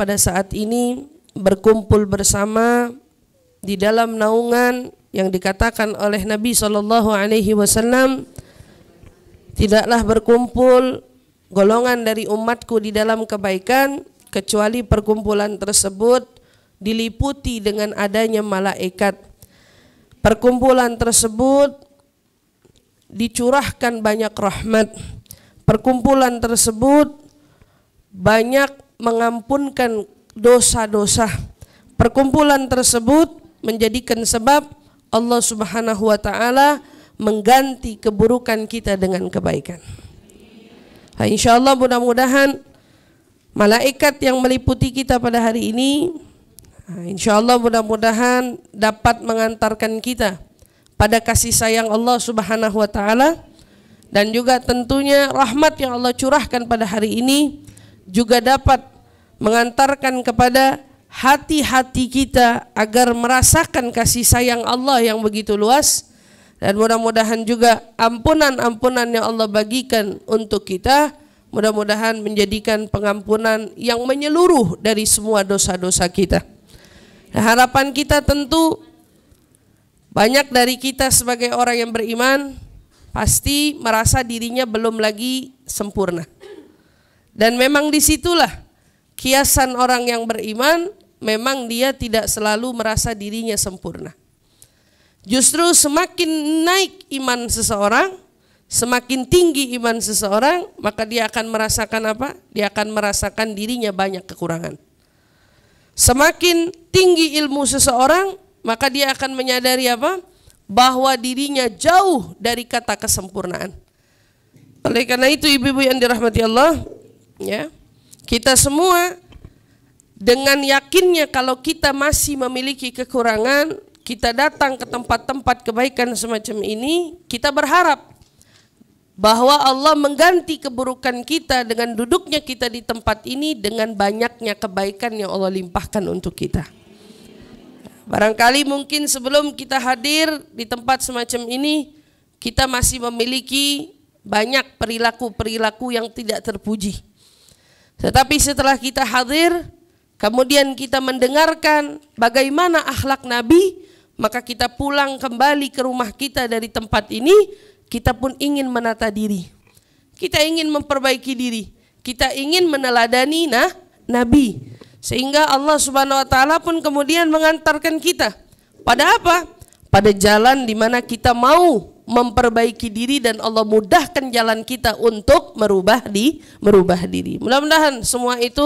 pada saat ini berkumpul bersama di dalam naungan yang dikatakan oleh Nabi SAW, tidaklah berkumpul golongan dari umatku di dalam kebaikan kecuali perkumpulan tersebut diliputi dengan adanya malaikat. Perkumpulan tersebut dicurahkan banyak rahmat. Perkumpulan tersebut banyak mengampunkan dosa-dosa. Perkumpulan tersebut menjadikan sebab Allah Subhanahu wa taala mengganti keburukan kita dengan kebaikan. Nah, insyaallah mudah-mudahan malaikat yang meliputi kita pada hari ini, insyaallah mudah-mudahan dapat mengantarkan kita pada kasih sayang Allah Subhanahu wa taala, dan juga tentunya rahmat yang Allah curahkan pada hari ini juga dapat mengantarkan kepada hati-hati kita agar merasakan kasih sayang Allah yang begitu luas, dan mudah-mudahan juga ampunan-ampunan yang Allah bagikan untuk kita mudah-mudahan menjadikan pengampunan yang menyeluruh dari semua dosa-dosa kita. Nah, harapan kita tentu banyak dari kita sebagai orang yang beriman pasti merasa dirinya belum lagi sempurna. Dan memang disitulah kiasan orang yang beriman, memang dia tidak selalu merasa dirinya sempurna. Justru semakin naik iman seseorang, semakin tinggi iman seseorang, maka dia akan merasakan apa? Dia akan merasakan dirinya banyak kekurangan. Semakin tinggi ilmu seseorang, maka dia akan menyadari apa? Bahwa dirinya jauh dari kata kesempurnaan. Oleh karena itu ibu-ibu yang dirahmati Allah, ya, kita semua dengan yakinnya kalau kita masih memiliki kekurangan, kita datang ke tempat-tempat kebaikan semacam ini, kita berharap bahwa Allah mengganti keburukan kita dengan duduknya kita di tempat ini dengan banyaknya kebaikan yang Allah limpahkan untuk kita. Barangkali mungkin sebelum kita hadir di tempat semacam ini, kita masih memiliki banyak perilaku-perilaku yang tidak terpuji. Tetapi setelah kita hadir, kemudian kita mendengarkan bagaimana akhlak Nabi, maka kita pulang kembali ke rumah kita dari tempat ini, kita pun ingin menata diri. Kita ingin memperbaiki diri. Kita ingin meneladani Nabi. Sehingga Allah Subhanahu wa taala pun kemudian mengantarkan kita pada apa? Pada jalan di mana kita mau memperbaiki diri dan Allah mudahkan jalan kita untuk merubah diri. Mudah-mudahan semua itu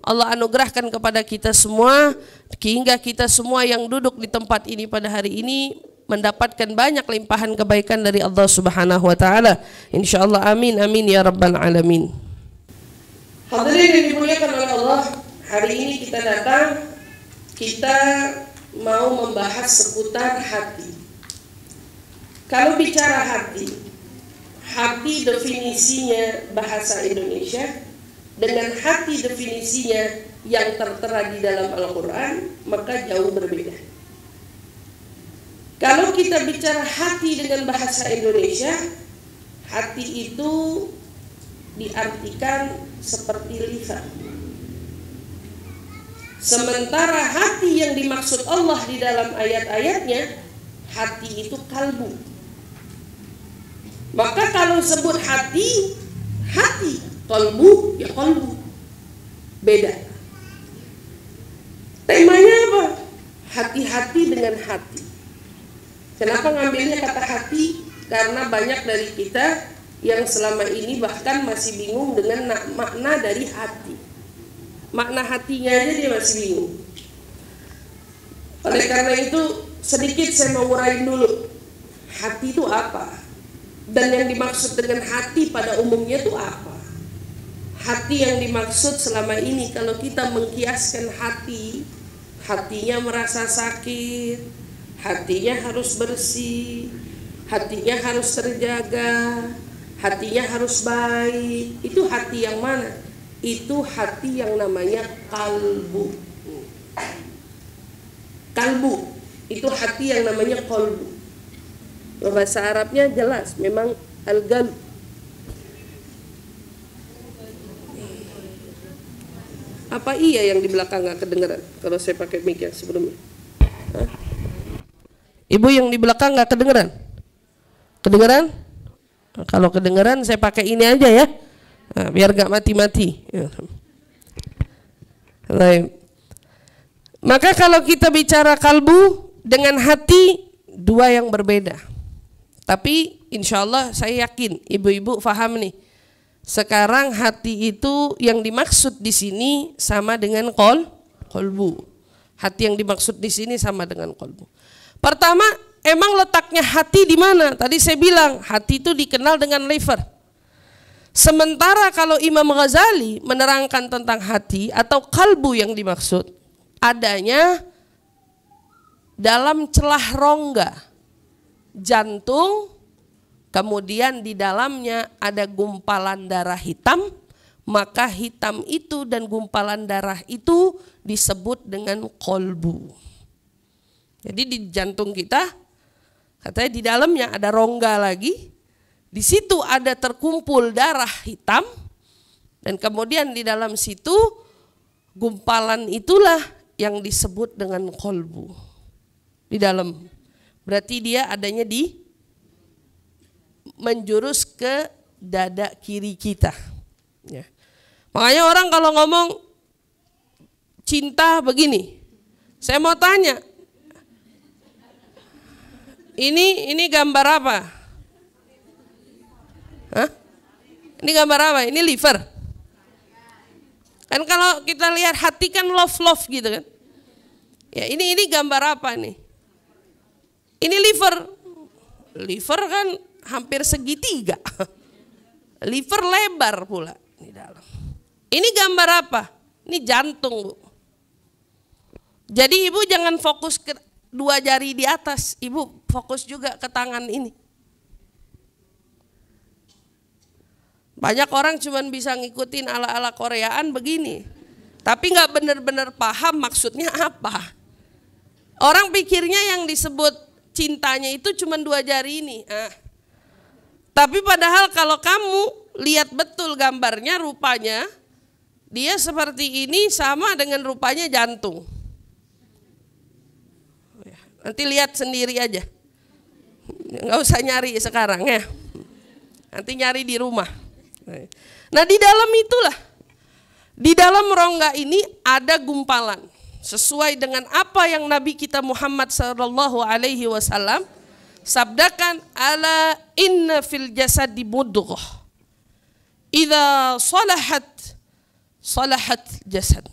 Allah anugerahkan kepada kita semua, sehingga kita semua yang duduk di tempat ini pada hari ini mendapatkan banyak limpahan kebaikan dari Allah Subhanahu wa taala. Insyaallah, amin amin ya rabbal alamin. Hadirin yang dimuliakan oleh Allah, hari ini kita datang, kita mau membahas seputar hati. Kalau bicara hati definisinya bahasa Indonesia dengan hati definisinya yang tertera di dalam Al-Quran, maka jauh berbeda. Kalau kita bicara hati dengan bahasa Indonesia, hati itu diartikan seperti lisan. Sementara hati yang dimaksud Allah di dalam ayat-ayatnya, hati itu kalbu. Maka kalau sebut hati, kalbu, ya kalbu. Beda. Temanya apa? Hati-hati dengan hati. Kenapa ngambilnya kata hati? Karena banyak dari kita yang selama ini bahkan masih bingung dengan makna dari hati. Makna hatinya aja dia masih bingung. Oleh karena itu sedikit saya mau uraiin dulu. Hati itu apa? Dan yang dimaksud dengan hati pada umumnya itu apa? Hati yang dimaksud selama ini kalau kita mengkiaskan hati, hatinya merasa sakit, hatinya harus bersih, hatinya harus terjaga, hatinya harus baik. Itu hati yang mana? Itu hati yang namanya kalbu. Kalbu itu hati yang namanya kalbu. Bahasa Arabnya jelas, memang al-qalb. Apa iya yang di belakang nggak kedengeran kalau saya pakai mic yang sebelumnya? Hah? Ibu yang di belakang nggak kedengeran? Kedengeran? Nah, kalau kedengeran saya pakai ini aja ya, nah, biar nggak mati-mati. Maka kalau kita bicara kalbu dengan hati, dua yang berbeda. Tapi insya Allah saya yakin ibu-ibu paham nih. Sekarang hati itu yang dimaksud di sini sama dengan kolbu. Hati yang dimaksud di sini sama dengan kolbu. Pertama, emang letaknya hati di mana? Tadi saya bilang hati itu dikenal dengan liver. Sementara kalau Imam Ghazali menerangkan tentang hati atau kalbu yang dimaksud adanya dalam celah rongga jantung, kemudian di dalamnya ada gumpalan darah hitam, maka hitam itu dan gumpalan darah itu disebut dengan kolbu. Jadi di jantung kita, katanya di dalamnya ada rongga lagi, di situ ada terkumpul darah hitam, dan kemudian di dalam situ gumpalan itulah yang disebut dengan kolbu. Di dalam, berarti dia adanya di menjurus ke dada kiri kita. Ya. Makanya orang kalau ngomong cinta begini, saya mau tanya, ini gambar apa? Hah? Ini gambar apa? Ini liver. Kan kalau kita lihat hati kan love gitu kan. Ya ini gambar apa nih? Ini liver. Liver kan hampir segitiga. Liver lebar pula di dalam. Ini gambar apa? Ini jantung, Bu. Jadi ibu jangan fokus ke dua jari di atas, ibu fokus juga ke tangan ini. Banyak orang cuma bisa ngikutin ala-ala Koreaan begini, tapi nggak benar-benar paham maksudnya apa. Orang pikirnya yang disebut cintanya itu cuma dua jari ini. Tapi padahal kalau kamu lihat betul gambarnya, rupanya dia seperti ini sama dengan rupanya jantung. Nanti lihat sendiri aja, nggak usah nyari sekarang ya. Nanti nyari di rumah. Nah di dalam itulah, di dalam rongga ini ada gumpalan. Sesuai dengan apa yang Nabi kita Muhammad SAW sabdakan, ala inna fil jasadi mudghah, idza salahat jasad,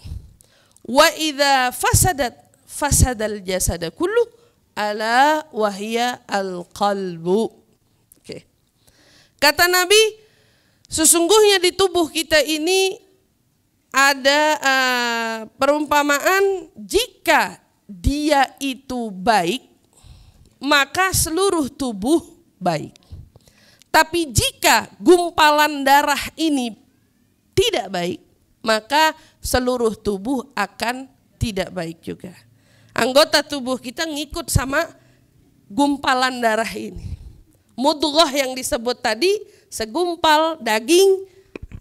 wa idza fasadal jasad kullu, ala wahya al-qalbu. Oke. Kata Nabi, sesungguhnya di tubuh kita ini ada perumpamaan, jika dia itu baik, maka seluruh tubuh baik. Tapi jika gumpalan darah ini tidak baik, maka seluruh tubuh akan tidak baik juga. Anggota tubuh kita ngikut sama gumpalan darah ini. Mudghah yang disebut tadi, segumpal daging,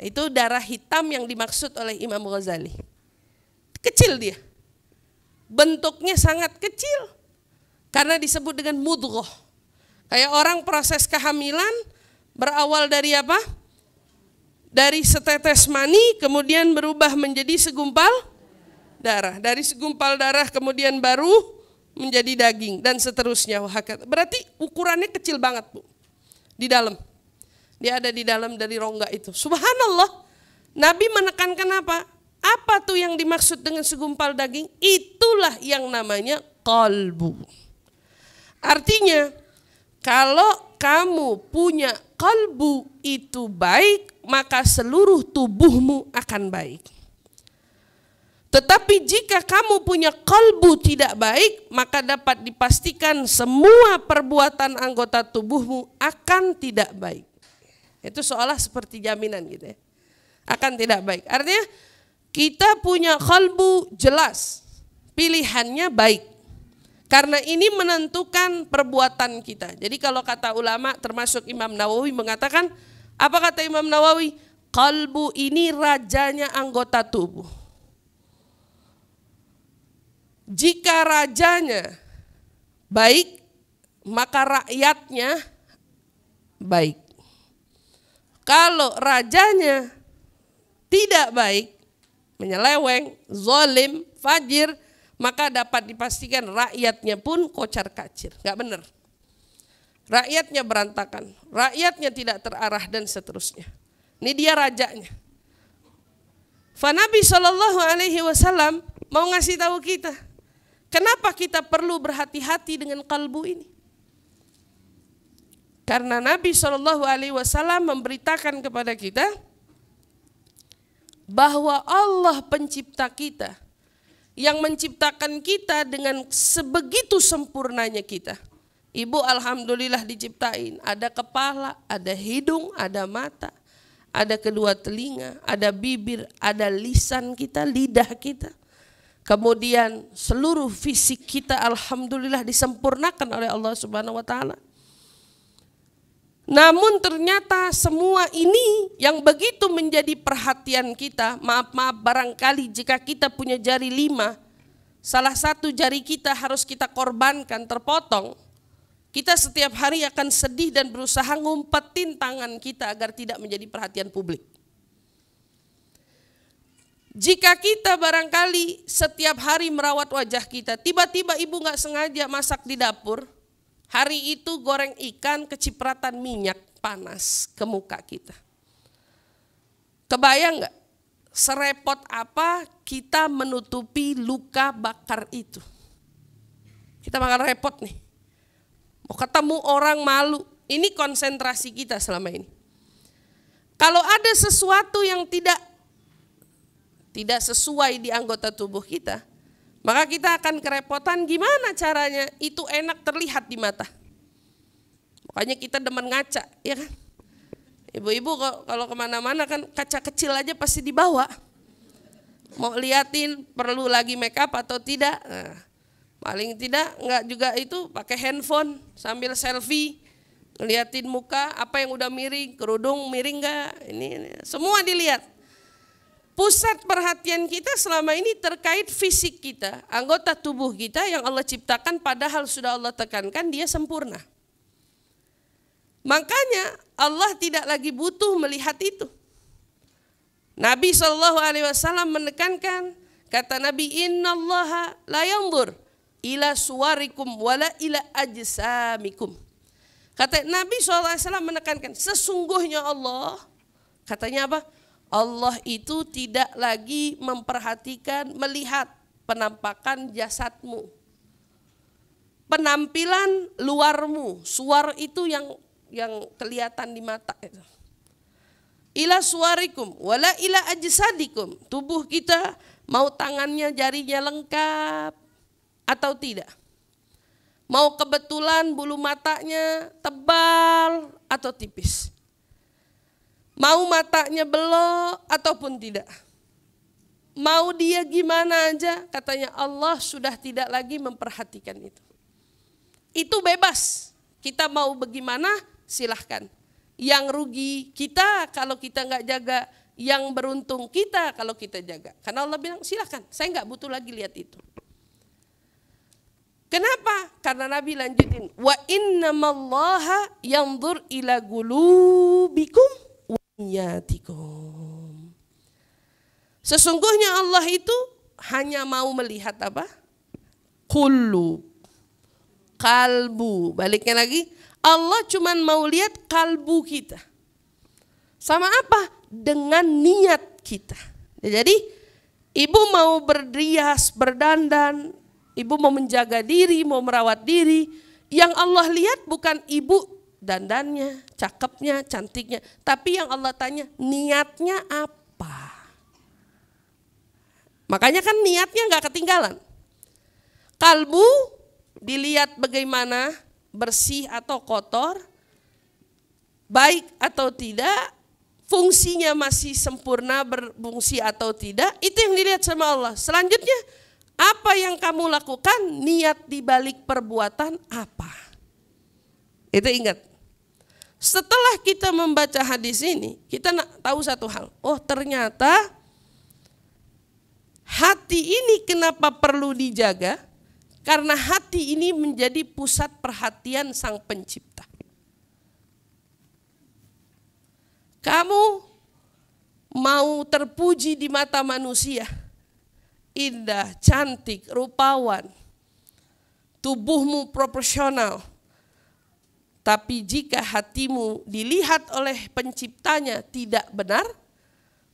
itu darah hitam yang dimaksud oleh Imam Ghazali. Kecil dia, bentuknya sangat kecil, karena disebut dengan mudghah. Kayak orang proses kehamilan berawal dari apa? Dari setetes mani, kemudian berubah menjadi segumpal darah, dari segumpal darah kemudian baru menjadi daging dan seterusnya. Berarti ukurannya kecil banget, Bu. Di dalam. Dia ada di dalam dari rongga itu. Subhanallah. Nabi menekankan apa? Apa tuh yang dimaksud dengan segumpal daging? Itulah yang namanya qalbu. Artinya kalau kamu punya qalbu itu baik, maka seluruh tubuhmu akan baik. Tetapi jika kamu punya qalbu tidak baik, maka dapat dipastikan semua perbuatan anggota tubuhmu akan tidak baik. Itu seolah seperti jaminan gitu ya. Akan tidak baik. Artinya kita punya qalbu jelas, pilihannya baik. Karena ini menentukan perbuatan kita. Jadi kalau kata ulama termasuk Imam Nawawi mengatakan, apa kata Imam Nawawi? Qalbu ini rajanya anggota tubuh. Jika rajanya baik, maka rakyatnya baik. Kalau rajanya tidak baik, menyeleweng, zalim, fajir, maka dapat dipastikan rakyatnya pun kocar kacir, nggak benar. Rakyatnya berantakan, rakyatnya tidak terarah dan seterusnya. Ini dia rajanya. Nabi SAW mau ngasih tahu kita, kenapa kita perlu berhati-hati dengan kalbu ini? Karena Nabi SAW memberitakan kepada kita bahwa Allah pencipta kita, yang menciptakan kita dengan sebegitu sempurnanya kita. Ibu alhamdulillah diciptain, ada kepala, ada hidung, ada mata, ada kedua telinga, ada bibir, ada lisan kita, lidah kita. Kemudian seluruh fisik kita alhamdulillah disempurnakan oleh Allah Subhanahu wa taala. Namun ternyata semua ini yang begitu menjadi perhatian kita, maaf barangkali jika kita punya jari 5, salah satu jari kita harus kita korbankan, terpotong, kita setiap hari akan sedih dan berusaha ngumpetin tangan kita agar tidak menjadi perhatian publik. Jika kita barangkali setiap hari merawat wajah kita, tiba-tiba ibu gak sengaja masak di dapur, hari itu goreng ikan kecipratan minyak panas ke muka kita. Kebayang gak serepot apa kita menutupi luka bakar itu? Kita bakal repot nih. Mau ketemu orang malu, ini konsentrasi kita selama ini. Kalau ada sesuatu yang tidak sesuai di anggota tubuh kita, maka kita akan kerepotan gimana caranya itu enak terlihat di mata. Makanya kita demen ngaca, ya kan? Ibu-ibu kalau kemana-mana kan kaca kecil aja pasti dibawa. Mau liatin perlu lagi make up atau tidak. Nah, paling tidak enggak juga itu pakai handphone sambil selfie, ngeliatin muka, apa yang udah miring, kerudung miring enggak, ini semua dilihat. Pusat perhatian kita selama ini terkait fisik kita, anggota tubuh kita yang Allah ciptakan padahal sudah Allah tekankan dia sempurna. Makanya Allah tidak lagi butuh melihat itu. Nabi SAW menekankan, kata Nabi, innallaha la yanzur ila suwarikum wala ila ajsamikum. Kata Nabi SAW menekankan, sesungguhnya Allah, katanya apa? Allah itu tidak lagi memperhatikan, melihat penampakan jasadmu, penampilan luarmu, suar itu yang kelihatan di mata itu. Ila suwarikum wala ila ajsadikum, tubuh kita mau tangannya jarinya lengkap atau tidak, mau kebetulan bulu matanya tebal atau tipis, mau matanya belok ataupun tidak, mau dia gimana aja, katanya Allah sudah tidak lagi memperhatikan itu. Itu bebas, kita mau bagaimana silahkan. Yang rugi kita kalau kita nggak jaga, yang beruntung kita kalau kita jaga. Karena Allah bilang silahkan, saya nggak butuh lagi lihat itu. Kenapa? Karena Nabi lanjutin, wa innamallaha yanzur ila qulubikum wa niyatikum. Sesungguhnya Allah itu hanya mau melihat apa? Qulub, kalbu. Baliknya lagi, Allah cuma mau lihat kalbu kita. Sama apa? Dengan niat kita. Jadi ibu mau berrias, berdandan, ibu mau menjaga diri, mau merawat diri, yang Allah lihat bukan ibu dandannya, cakepnya, cantiknya, tapi yang Allah tanya niatnya apa. Makanya kan niatnya gak ketinggalan. Kalbu dilihat bagaimana, bersih atau kotor, baik atau tidak, fungsinya masih sempurna, berfungsi atau tidak, itu yang dilihat sama Allah. Selanjutnya, apa yang kamu lakukan, niat dibalik perbuatan apa? Itu ingat. Setelah kita membaca hadis ini, kita tahu satu hal. Oh ternyata Hati ini kenapa perlu dijaga? Karena hati ini menjadi pusat perhatian Sang Pencipta. Kamu mau terpuji di mata manusia, indah, cantik, rupawan, tubuhmu proporsional. Tapi jika hatimu dilihat oleh penciptanya tidak benar,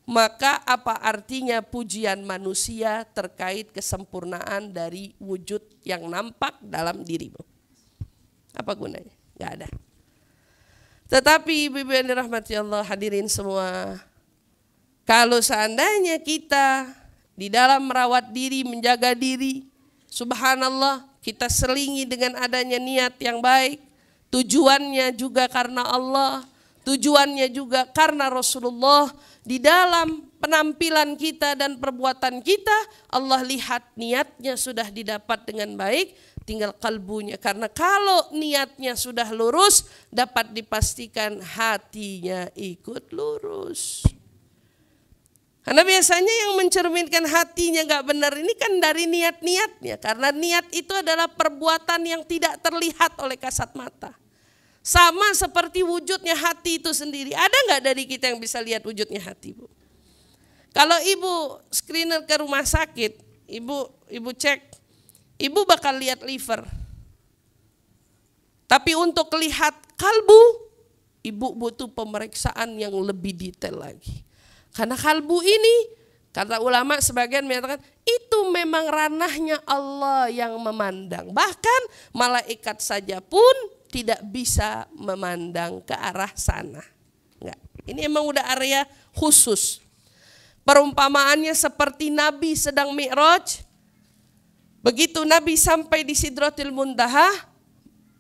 maka apa artinya pujian manusia terkait kesempurnaan dari wujud yang nampak dalam dirimu? Apa gunanya? Gak ada. Tetapi ibu-ibu yang dirahmati Allah, hadirin semua, kalau seandainya kita di dalam merawat diri, menjaga diri, subhanallah, kita selingi dengan adanya niat yang baik, tujuannya juga karena Allah, tujuannya juga karena Rasulullah. Di dalam penampilan kita dan perbuatan kita, Allah lihat niatnya sudah didapat dengan baik, tinggal kalbunya. Karena kalau niatnya sudah lurus, dapat dipastikan hatinya ikut lurus. Karena biasanya yang mencerminkan hatinya gak benar ini kan dari niat-niatnya. Karena niat itu adalah perbuatan yang tidak terlihat oleh kasat mata. Sama seperti wujudnya hati itu sendiri. Ada gak dari kita yang bisa lihat wujudnya hati, Bu? Kalau ibu screener ke rumah sakit, ibu cek, ibu bakal lihat liver. Tapi untuk lihat kalbu, ibu butuh pemeriksaan yang lebih detail lagi. Karena kalbu ini, kata ulama sebagian menyatakan, itu memang ranahnya Allah yang memandang. Bahkan malaikat saja pun tidak bisa memandang ke arah sana. Enggak. Ini emang udah area khusus. Perumpamaannya seperti Nabi sedang Mi'raj. Begitu Nabi sampai di Sidratil Muntaha,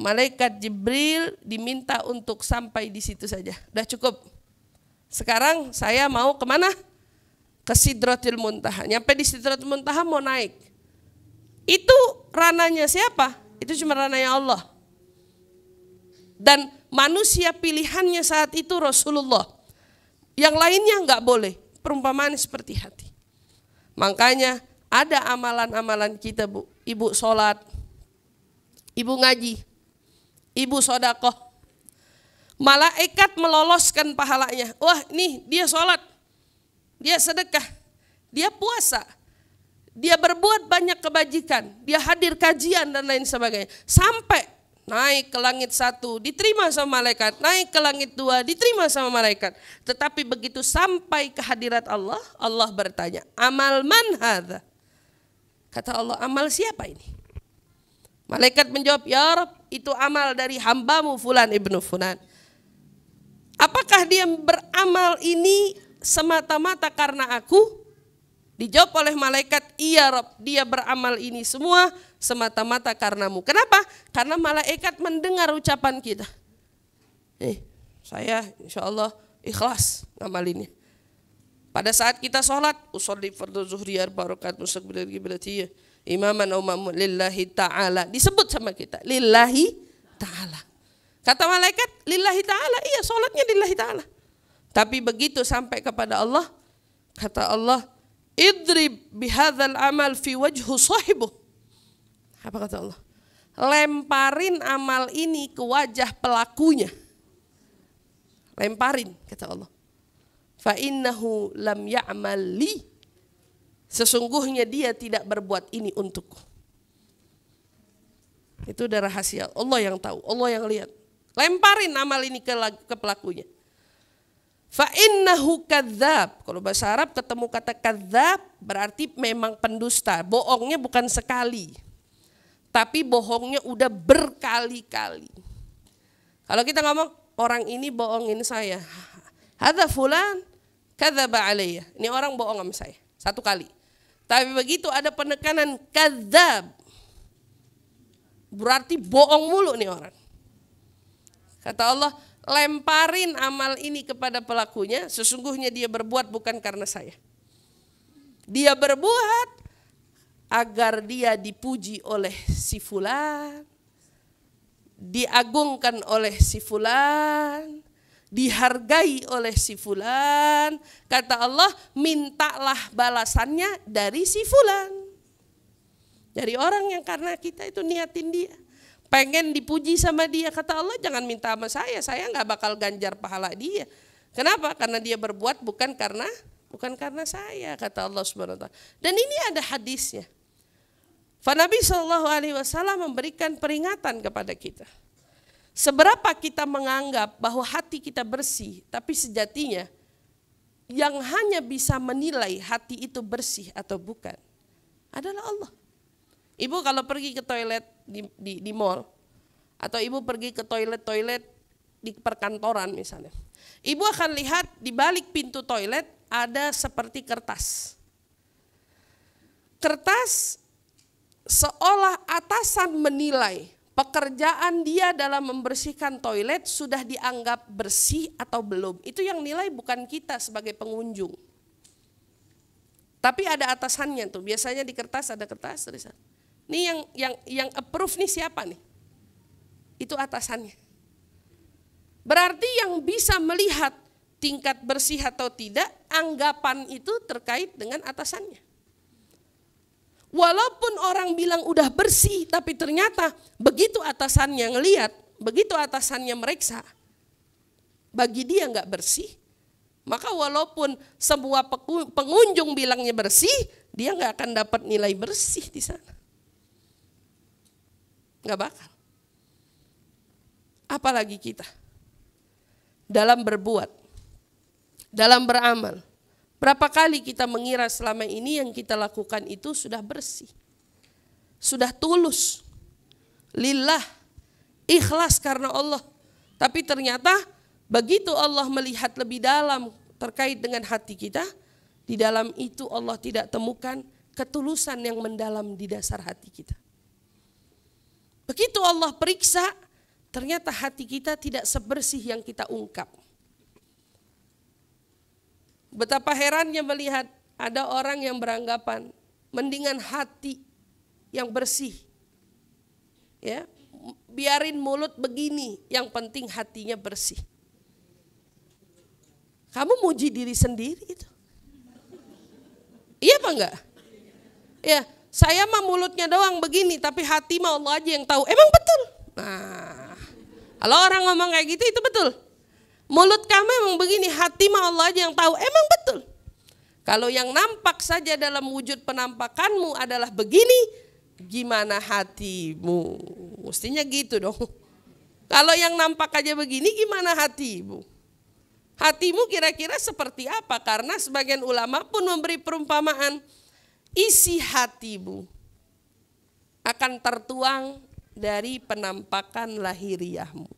malaikat Jibril diminta untuk sampai di situ saja. Udah cukup. Sekarang saya mau kemana? Ke Sidratil Muntaha. Nyampe di Sidratil Muntaha mau naik. Itu ranahnya siapa? Itu cuma ranahnya Allah. Dan manusia pilihannya saat itu Rasulullah. Yang lainnya enggak boleh. Perumpamaan seperti hati. Makanya ada amalan-amalan kita, Bu. Ibu sholat, ibu ngaji, ibu sodakoh. Malaikat meloloskan pahalanya. Wah, nih dia sholat, dia sedekah, dia puasa, dia berbuat banyak kebajikan, dia hadir kajian dan lain sebagainya. Sampai naik ke langit 1, diterima sama malaikat. Naik ke langit 2, diterima sama malaikat. Tetapi begitu sampai ke hadirat Allah, Allah bertanya, amal man hadza? Kata Allah, amal siapa ini? Malaikat menjawab, ya Rabb, itu amal dari hambamu Fulan ibnu Fulan. Apakah dia beramal ini semata-mata karena aku? Dijawab oleh malaikat, iya Rabb, dia beramal ini semua semata-mata karenamu. Kenapa? Karena malaikat mendengar ucapan kita. Saya insya Allah ikhlas ngamalinnya. Pada saat kita sholat, usolli fardhu zuhri arba rakaat mustaqbil qiblati imaman aw ma'mum lillahi ta'ala. Disebut sama kita, lillahi ta'ala. Kata malaikat, lillahi ta'ala, iya sholatnya lillahi ta'ala. Tapi begitu sampai kepada Allah, kata Allah, idrib bihadzal amal fi wajhu sahibuh. Apa kata Allah? Lemparin amal ini ke wajah pelakunya. Lemparin, kata Allah. Fa innahu lam ya'mal li. Sesungguhnya dia tidak berbuat ini untukku. Itu udah rahasia. Allah yang tahu, Allah yang lihat. Lemparin amal ini ke pelakunya. Fa innahu kadzab. Kalau bahasa Arab ketemu kata kadzab berarti memang pendusta. Bohongnya bukan sekali, tapi bohongnya udah berkali-kali. Kalau kita ngomong orang ini bohongin saya, hadza fulan kadzaba alayya. Ini orang bohong sama saya satu kali. Tapi begitu ada penekanan kadzab, berarti bohong mulu nih orang. Kata Allah, lemparin amal ini kepada pelakunya, sesungguhnya dia berbuat bukan karena saya. Dia berbuat agar dia dipuji oleh si fulan, diagungkan oleh si fulan, dihargai oleh si fulan. Kata Allah, mintalah balasannya dari si fulan. Dari orang yang karena kita itu niatin dia, pengen dipuji sama dia. Kata Allah, jangan minta sama saya nggak bakal ganjar pahala dia. Kenapa? Karena dia berbuat bukan karena saya, kata Allah Subhanahu wa taala. Dan ini ada hadisnya. Nabi SAW memberikan peringatan kepada kita. Seberapa kita menganggap bahwa hati kita bersih, tapi sejatinya yang hanya bisa menilai hati itu bersih atau bukan adalah Allah. Ibu kalau pergi ke toilet di mall, atau ibu pergi ke toilet di perkantoran misalnya, ibu akan lihat di balik pintu toilet ada seperti kertas. Kertas seolah atasan menilai pekerjaan dia dalam membersihkan toilet sudah dianggap bersih atau belum. Itu yang nilai bukan kita sebagai pengunjung. Tapi ada atasannya tuh. Biasanya di kertas ada kertas tulisan. Ini yang approve nih siapa nih? Itu atasannya. Berarti yang bisa melihat tingkat bersih atau tidak, anggapan itu terkait dengan atasannya. Walaupun orang bilang udah bersih, tapi ternyata begitu atasannya ngelihat, begitu atasannya meriksa, bagi dia nggak bersih, maka walaupun semua pengunjung bilangnya bersih, dia nggak akan dapat nilai bersih di sana. Nggak bakal. Apalagi kita dalam berbuat, dalam beramal. Berapa kali kita mengira selama ini yang kita lakukan itu sudah bersih, sudah tulus, lillah, ikhlas karena Allah. Tapi ternyata begitu Allah melihat lebih dalam terkait dengan hati kita, di dalam itu Allah tidak temukan ketulusan yang mendalam di dasar hati kita. Begitu Allah periksa, ternyata hati kita tidak sebersih yang kita ungkap. Betapa herannya melihat ada orang yang beranggapan mendingan hati yang bersih. Ya, biarin mulut begini, yang penting hatinya bersih. Kamu muji diri sendiri itu. Iya apa enggak? Ya, saya mah mulutnya doang begini, tapi hati mah Allah aja yang tahu. Emang betul? Nah, kalau orang ngomong kayak gitu itu betul. Mulut kamu emang begini, hati mah Allah aja yang tahu. Emang betul. Kalau yang nampak saja dalam wujud penampakanmu adalah begini, gimana hatimu? Mestinya gitu dong. Kalau yang nampak aja begini, gimana hatimu? Hatimu kira-kira seperti apa? Karena sebagian ulama pun memberi perumpamaan, isi hatimu akan tertuang dari penampakan lahiriahmu.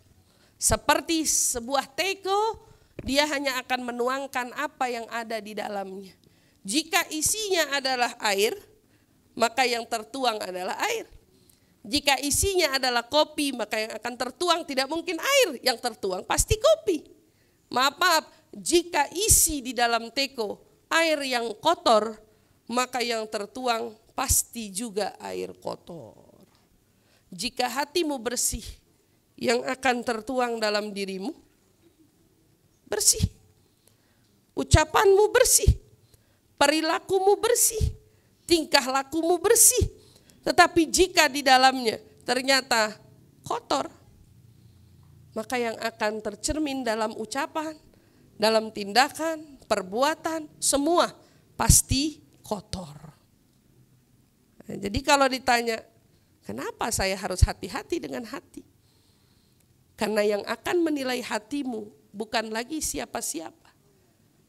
Seperti sebuah teko, dia hanya akan menuangkan apa yang ada di dalamnya. Jika isinya adalah air, maka yang tertuang adalah air. Jika isinya adalah kopi, maka yang akan tertuang tidak mungkin air, yang tertuang pasti kopi. Maaf, jika isi di dalam teko air yang kotor, maka yang tertuang pasti juga air kotor. Jika hatimu bersih, yang akan tertuang dalam dirimu bersih. Ucapanmu bersih, perilakumu bersih, tingkah lakumu bersih. Tetapi jika di dalamnya ternyata kotor, maka yang akan tercermin dalam ucapan, dalam tindakan, perbuatan, semua pasti kotor. Nah, jadi kalau ditanya, kenapa saya harus hati-hati dengan hati? Karena yang akan menilai hatimu bukan lagi siapa-siapa,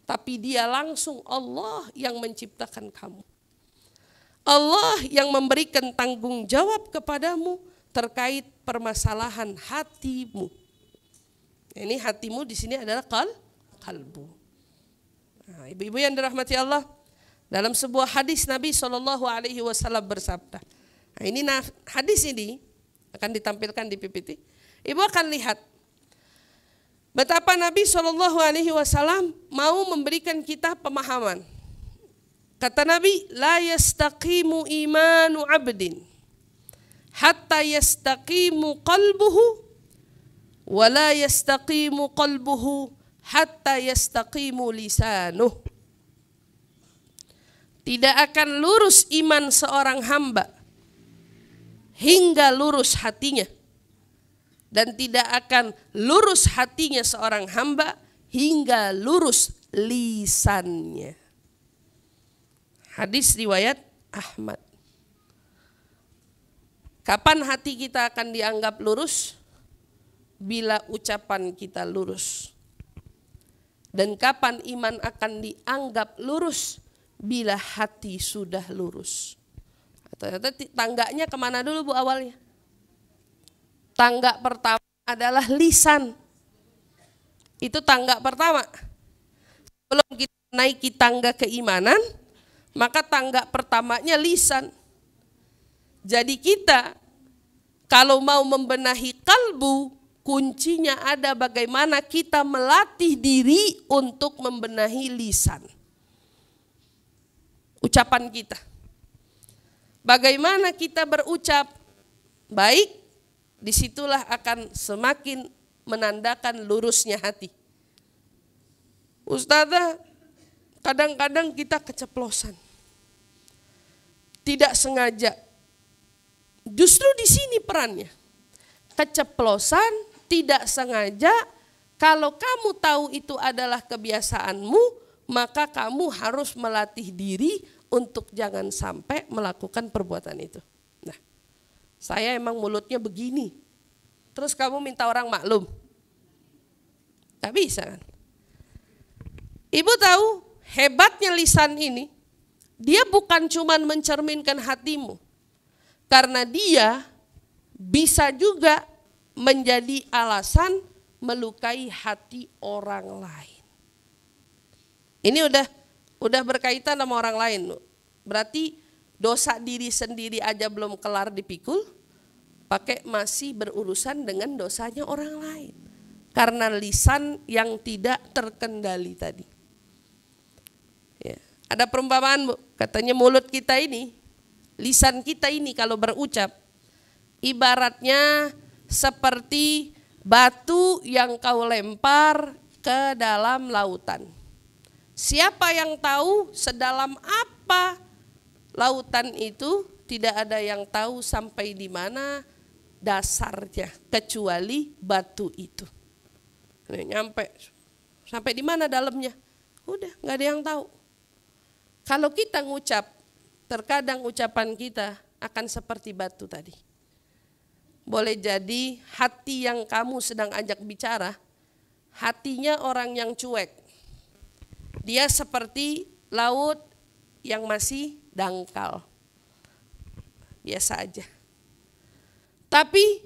tapi dia langsung Allah yang menciptakan kamu. Allah yang memberikan tanggung jawab kepadamu terkait permasalahan hatimu. Ini hatimu di sini adalah kalbu. Nah, ibu-ibu yang dirahmati Allah, dalam sebuah hadis Nabi SAW bersabda. Nah, ini hadis ini akan ditampilkan di PPT. Ibu akan lihat betapa Nabi SAW mau memberikan kita pemahaman. Kata Nabi, la yastaqimu imanu abdin hatta yastaqimu qalbuhu wala yastaqimu qalbuhu hatta yastaqimu lisanuh. Tidak akan lurus iman seorang hamba hingga lurus hatinya, dan tidak akan lurus hatinya seorang hamba hingga lurus lisannya. Hadis riwayat Ahmad. Kapan hati kita akan dianggap lurus? Bila ucapan kita lurus. Dan kapan iman akan dianggap lurus? Bila hati sudah lurus. Ternyata tangganya kemana dulu Bu awalnya? Tangga pertama adalah lisan. Itu tangga pertama. Sebelum kita naiki tangga keimanan, maka tangga pertamanya lisan. Jadi kita kalau mau membenahi kalbu, kuncinya ada bagaimana kita melatih diri untuk membenahi lisan. Ucapan kita. Bagaimana kita berucap baik, disitulah akan semakin menandakan lurusnya hati. Ustazah, kadang-kadang kita keceplosan. Tidak sengaja. Justru di sini perannya. Keceplosan, tidak sengaja, kalau kamu tahu itu adalah kebiasaanmu, maka kamu harus melatih diri untuk jangan sampai melakukan perbuatan itu. Nah, saya emang mulutnya begini. Terus kamu minta orang maklum. Tak bisa kan? Ibu tahu hebatnya lisan ini, dia bukan cuma mencerminkan hatimu. Karena dia bisa juga menjadi alasan melukai hati orang lain. Ini udah berkaitan sama orang lain. Berarti dosa diri sendiri aja belum kelar dipikul, pakai masih berurusan dengan dosanya orang lain. Karena lisan yang tidak terkendali tadi. Ya. Ada perumpamaan Bu, katanya mulut kita ini, lisan kita ini kalau berucap, ibaratnya seperti batu yang kau lempar ke dalam lautan. Siapa yang tahu sedalam apa lautan itu? Tidak ada yang tahu sampai di mana dasarnya kecuali batu itu. Nyampe sampai di mana dalamnya? Udah nggak ada yang tahu. Kalau kita ngucap, terkadang ucapan kita akan seperti batu tadi. Boleh jadi hati yang kamu sedang ajak bicara, hatinya orang yang cuek. Dia seperti laut yang masih dangkal. Biasa aja. Tapi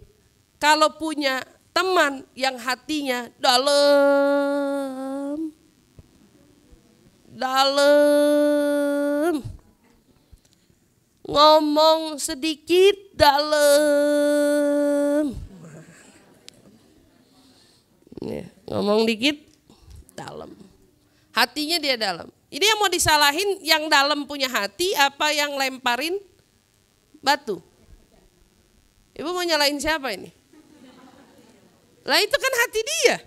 kalau punya teman yang hatinya dalam, ngomong sedikit dalam, ngomong dikit dalam, hatinya dia dalam. Ini yang mau disalahin yang dalam punya hati apa yang lemparin batu? Ibu mau nyalain siapa ini? Lah itu kan hati dia.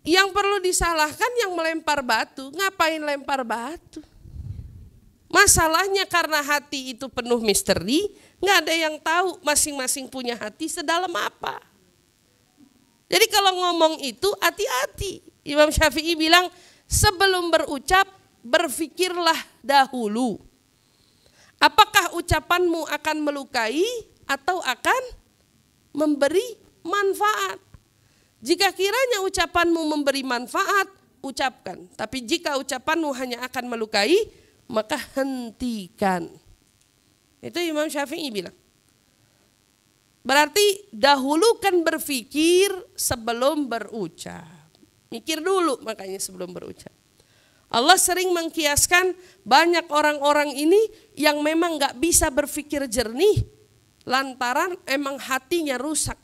Yang perlu disalahkan yang melempar batu. Ngapain lempar batu? Masalahnya karena hati itu penuh misteri, nggak ada yang tahu masing-masing punya hati sedalam apa. Jadi kalau ngomong itu hati-hati. Imam Syafi'i bilang sebelum berucap berfikirlah dahulu. Apakah ucapanmu akan melukai atau akan memberi manfaat? Jika kiranya ucapanmu memberi manfaat, ucapkan. Tapi jika ucapanmu hanya akan melukai, maka hentikan. Itu Imam Syafi'i bilang. Berarti dahulukan berpikir sebelum berucap. Mikir dulu makanya sebelum berucap. Allah sering mengkiaskan banyak orang-orang ini yang memang gak bisa berpikir jernih lantaran emang hatinya rusak.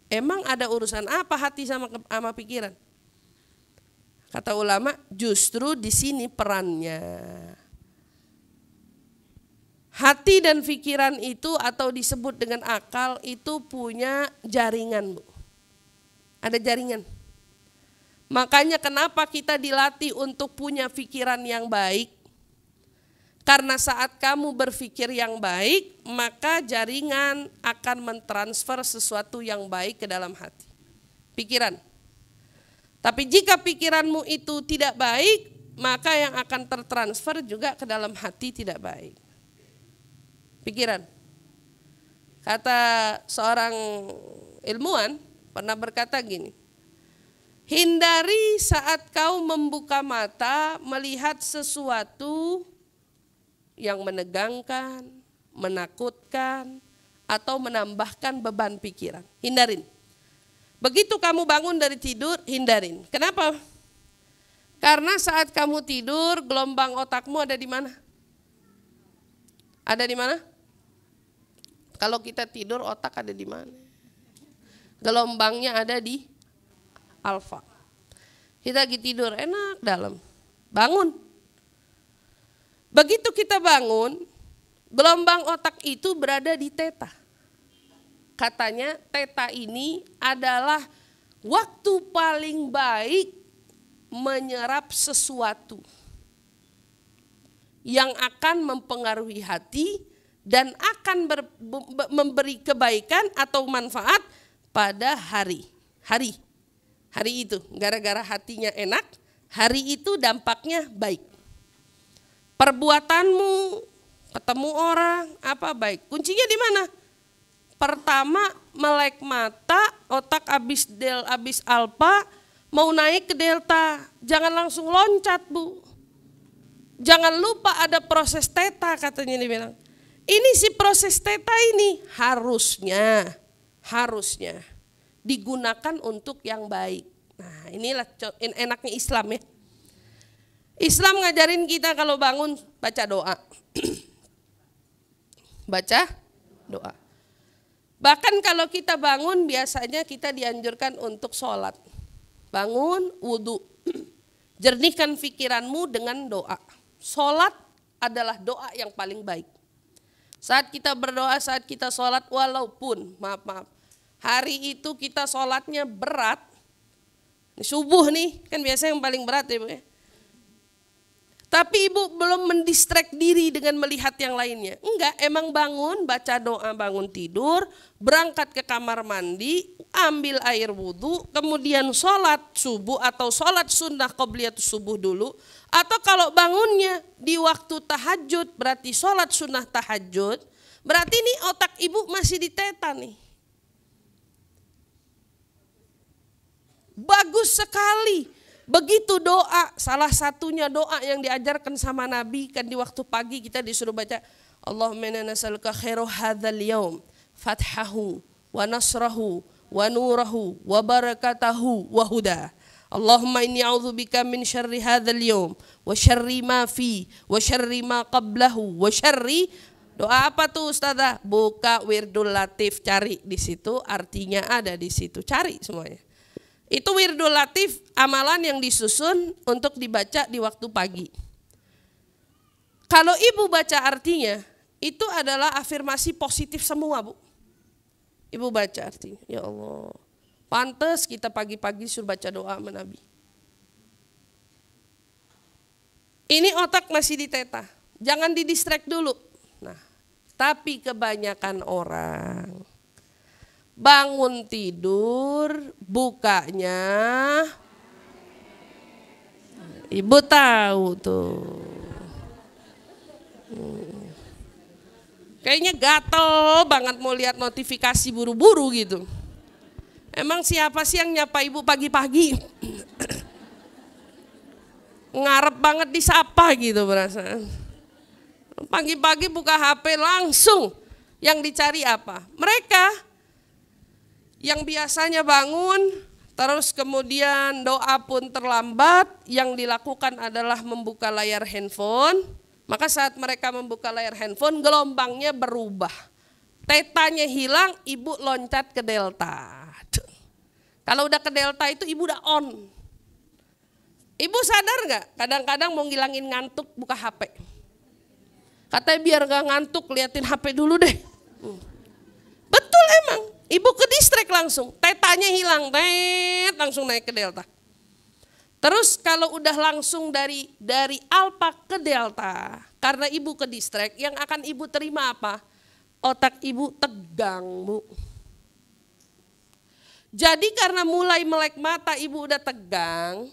Emang ada urusan apa hati sama pikiran? Kata ulama, justru di sini perannya. Hati dan pikiran itu atau disebut dengan akal itu punya jaringan, Bu. Ada jaringan. Makanya kenapa kita dilatih untuk punya pikiran yang baik? Karena saat kamu berpikir yang baik, maka jaringan akan mentransfer sesuatu yang baik ke dalam hati. Pikiran. Tapi jika pikiranmu itu tidak baik, maka yang akan tertransfer juga ke dalam hati tidak baik. Pikiran. Kata seorang ilmuwan pernah berkata gini, hindari saat kau membuka mata melihat sesuatu yang menegangkan, menakutkan, atau menambahkan beban pikiran. Hindarin. Begitu kamu bangun dari tidur, hindarin. Kenapa? Karena saat kamu tidur, gelombang otakmu ada di mana? Ada di mana? Kalau kita tidur, otak ada di mana? Gelombangnya ada di alfa. Kita lagi tidur, enak dalam. Bangun. Begitu kita bangun, gelombang otak itu berada di theta. Katanya theta ini adalah waktu paling baik menyerap sesuatu yang akan mempengaruhi hati dan akan memberi kebaikan atau manfaat pada hari itu. Gara-gara hatinya enak, hari itu dampaknya baik. Perbuatanmu, ketemu orang, apa baik. Kuncinya di mana? Pertama, melek mata, otak abis alfa, mau naik ke delta. Jangan langsung loncat, Bu. Jangan lupa ada proses theta, katanya dibilang. Ini si proses theta ini harusnya digunakan untuk yang baik. Nah, inilah enaknya Islam ya. Islam ngajarin kita kalau bangun baca doa. Baca doa. Bahkan kalau kita bangun biasanya kita dianjurkan untuk sholat. Bangun, wudhu. Jernihkan pikiranmu dengan doa. Sholat adalah doa yang paling baik. Saat kita berdoa, saat kita sholat, walaupun maaf, hari itu kita sholatnya berat. Subuh nih, kan biasanya yang paling berat ya Bu ya. Tapi ibu belum mendistract diri dengan melihat yang lainnya. Enggak, emang bangun, baca doa, bangun tidur, berangkat ke kamar mandi, ambil air wudhu, kemudian sholat subuh atau sholat sunnah qobliyatus subuh dulu. Atau kalau bangunnya di waktu tahajud, berarti sholat sunnah tahajud, berarti ini otak ibu masih di theta nih. Bagus sekali. Begitu doa, salah satunya doa yang diajarkan sama Nabi kan di waktu pagi kita disuruh baca Allahumma inna nas'aluka khairu hadzal yaum fathahu wa nasrahu wa nurahu wa barakatahu wa huda. Allahumma inni a'udzubika min syarri hadzal yaum wa syarri ma fi wa syarri ma qablahu wa syarri. Doa apa tuh Ustazah? Buka Wirdul Latif, cari di situ, artinya ada di situ, cari semuanya. Itu Wirdul Latif, amalan yang disusun untuk dibaca di waktu pagi. Kalau ibu baca artinya, itu adalah afirmasi positif semua Bu. Ibu baca artinya, ya Allah, pantes kita pagi-pagi suruh baca doa sama Nabi. Ini otak masih di theta, jangan didistract dulu. Nah, tapi kebanyakan orang bangun tidur, bukanya, ibu tahu tuh. Kayaknya gatel banget mau lihat notifikasi buru-buru gitu. Emang siapa sih yang nyapa ibu pagi-pagi? Ngarep banget disapa gitu perasaan. Pagi-pagi buka HP langsung, yang dicari apa? Mereka yang biasanya bangun, terus kemudian doa pun terlambat, yang dilakukan adalah membuka layar handphone. Maka saat mereka membuka layar handphone, gelombangnya berubah. Tetanya hilang, ibu loncat ke delta. Kalau udah ke delta itu ibu udah on. Ibu sadar gak? Kadang-kadang mau ngilangin ngantuk buka HP. Katanya biar gak ngantuk liatin HP dulu deh. Betul emang, ibu ke distrek langsung, tetanya hilang, langsung naik ke Delta. Terus kalau udah langsung dari Alpha ke Delta, karena ibu ke distrek, yang akan ibu terima apa? Otak ibu tegang, Bu. Jadi karena mulai melek mata ibu udah tegang,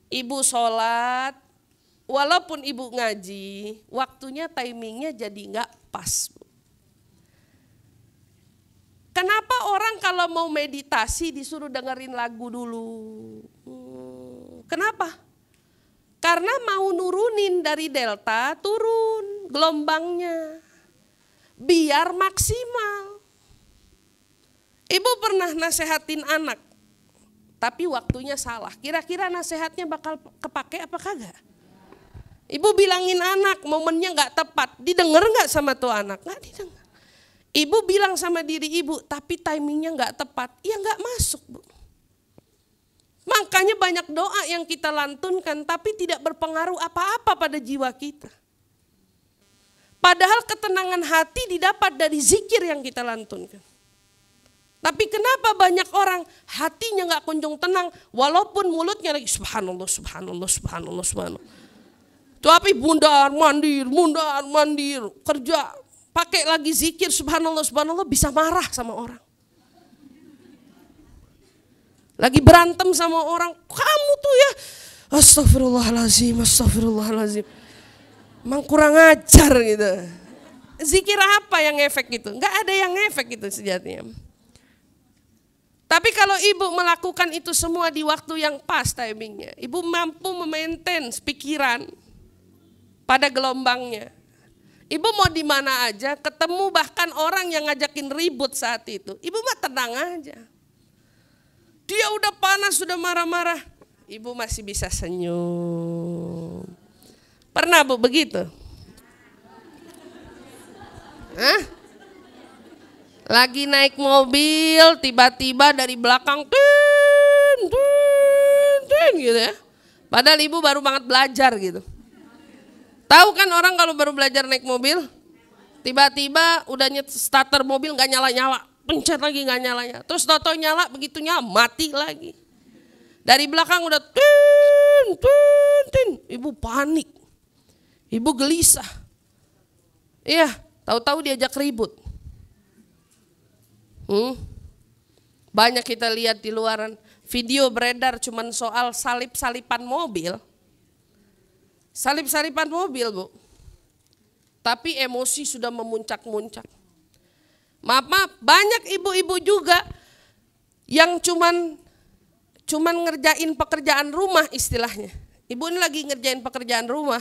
ibu sholat, walaupun ibu ngaji, waktunya timingnya jadi nggak pas. Kenapa orang kalau mau meditasi disuruh dengerin lagu dulu? Kenapa? Karena mau nurunin dari delta, turun gelombangnya. Biar maksimal. Ibu pernah nasehatin anak, tapi waktunya salah. Kira-kira nasehatnya bakal kepake apa kagak? Ibu bilangin anak, momennya gak tepat. Didengar gak sama tuh anak? Gak didengar. Ibu bilang sama diri ibu, tapi timingnya gak tepat. Ya gak masuk, Bu. Makanya banyak doa yang kita lantunkan, tapi tidak berpengaruh apa-apa pada jiwa kita. Padahal ketenangan hati didapat dari zikir yang kita lantunkan. Tapi kenapa banyak orang hatinya gak kunjung tenang, walaupun mulutnya lagi subhanallah, subhanallah, subhanallah, subhanallah. Tapi mundar mandir, kerja, pakai lagi zikir subhanallah, subhanallah, bisa marah sama orang. Lagi berantem sama orang, kamu tuh ya, astagfirullahaladzim, astagfirullahaladzim. Emang kurang ajar gitu. Zikir apa yang efek itu? Enggak ada yang efek itu sejatinya. Tapi kalau ibu melakukan itu semua di waktu yang pas timingnya, ibu mampu memaintain pikiran pada gelombangnya. Ibu mau di mana aja, ketemu bahkan orang yang ngajakin ribut saat itu, ibu mah tenang aja. Dia udah panas, sudah marah-marah, ibu masih bisa senyum. Pernah Bu begitu? Hah? Lagi naik mobil, tiba-tiba dari belakang, gitu ya. Padahal ibu baru banget belajar gitu. Tahu kan orang kalau baru belajar naik mobil, tiba-tiba udah starter mobil nggak nyala-nyala, pencet lagi nggak nyala-nyala, terus toto nyala, begitu nyala mati lagi. Dari belakang udah ibu panik, ibu gelisah. Iya, tahu-tahu diajak ribut. Banyak kita lihat di luaran video beredar cuman soal salip-salipan mobil. Salip-salipan mobil, Bu. Tapi emosi sudah memuncak-muncak. Maaf, banyak ibu-ibu juga yang cuman ngerjain pekerjaan rumah istilahnya. Ibu ini lagi ngerjain pekerjaan rumah,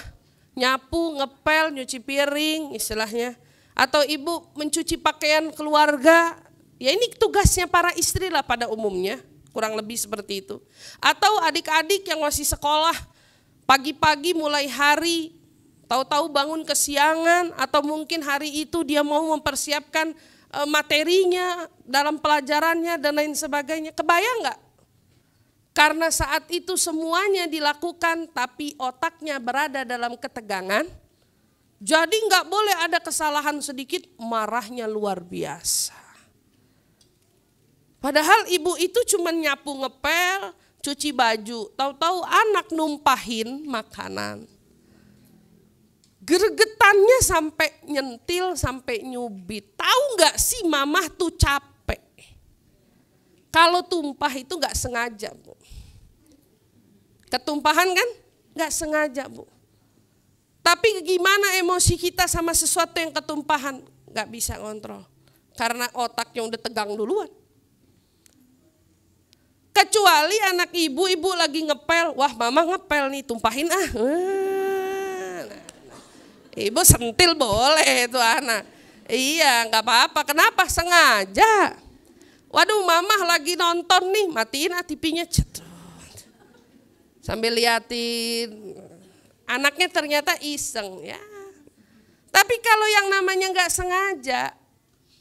nyapu, ngepel, nyuci piring istilahnya. Atau ibu mencuci pakaian keluarga, ya ini tugasnya para istri lah pada umumnya, kurang lebih seperti itu. Atau adik-adik yang masih sekolah, pagi-pagi mulai hari, tahu-tahu bangun kesiangan, atau mungkin hari itu dia mau mempersiapkan materinya dalam pelajarannya dan lain sebagainya. Kebayang nggak? Karena saat itu semuanya dilakukan tapi otaknya berada dalam ketegangan, jadi nggak boleh ada kesalahan sedikit, marahnya luar biasa. Padahal ibu itu cuma nyapu ngepel, cuci baju, tahu-tahu anak numpahin makanan. Gergetannya sampai nyentil, sampai nyubit. Tahu nggak sih mamah tuh capek. Kalau tumpah itu nggak sengaja, Bu. Ketumpahan kan nggak sengaja, Bu. Tapi gimana emosi kita sama sesuatu yang ketumpahan? Nggak bisa ngontrol. Karena otaknya udah tegang duluan. Kecuali anak ibu lagi ngepel, wah mama ngepel nih, tumpahin ah. Ibu sentil boleh itu anak. Iya nggak apa-apa, kenapa? Sengaja. Waduh mama lagi nonton nih, matiin TV-nya. Sambil liatin. Anaknya ternyata iseng ya. Tapi kalau yang namanya nggak sengaja,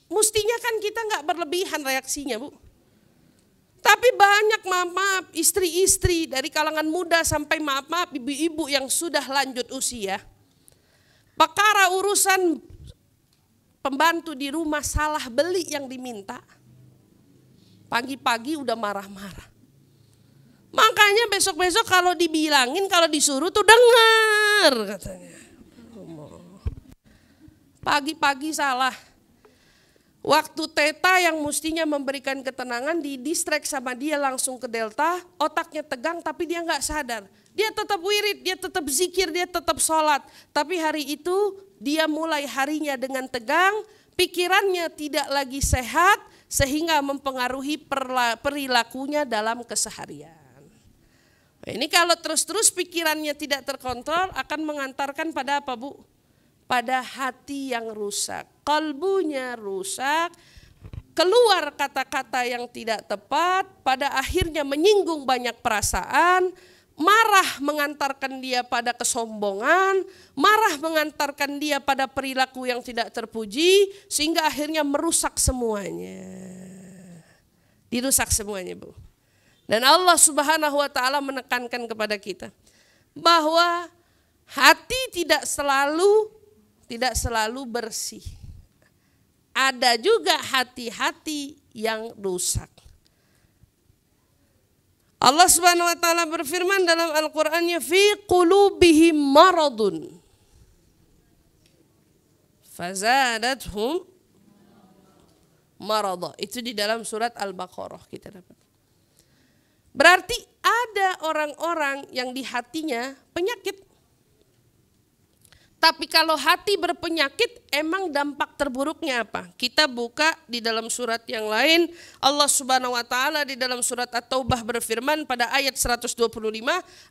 mestinya kan kita nggak berlebihan reaksinya, Bu. Tapi banyak maaf istri-istri dari kalangan muda sampai maaf ibu-ibu yang sudah lanjut usia. Perkara urusan pembantu di rumah salah beli yang diminta, pagi-pagi udah marah-marah. Makanya besok-besok kalau dibilangin, kalau disuruh tuh dengar katanya. Pagi-pagi salah. Waktu Theta yang mestinya memberikan ketenangan didistract sama dia langsung ke Delta, otaknya tegang tapi dia nggak sadar. Dia tetap wirid, dia tetap zikir, dia tetap sholat. Tapi hari itu dia mulai harinya dengan tegang, pikirannya tidak lagi sehat sehingga mempengaruhi perilakunya dalam keseharian. Nah, ini kalau terus-terus pikirannya tidak terkontrol akan mengantarkan pada apa, Bu? Pada hati yang rusak, kalbunya rusak, keluar kata-kata yang tidak tepat, pada akhirnya menyinggung banyak perasaan, marah mengantarkan dia pada kesombongan, marah mengantarkan dia pada perilaku yang tidak terpuji, sehingga akhirnya merusak semuanya. Dirusak semuanya, Bu. Dan Allah Subhanahu wa taala menekankan kepada kita bahwa hati tidak selalu bersih. Ada juga hati-hati yang rusak. Allah Subhanahu wa taala berfirman dalam Al-Qur'annya, fi qulubihim maradun fazadathum marada. Itu di dalam surat Al-Baqarah kita dapat. Berarti ada orang-orang yang di hatinya penyakit. Tapi kalau hati berpenyakit, emang dampak terburuknya apa? Kita buka di dalam surat yang lain, Allah Subhanahu wa taala di dalam surat At-Taubah berfirman pada ayat 125,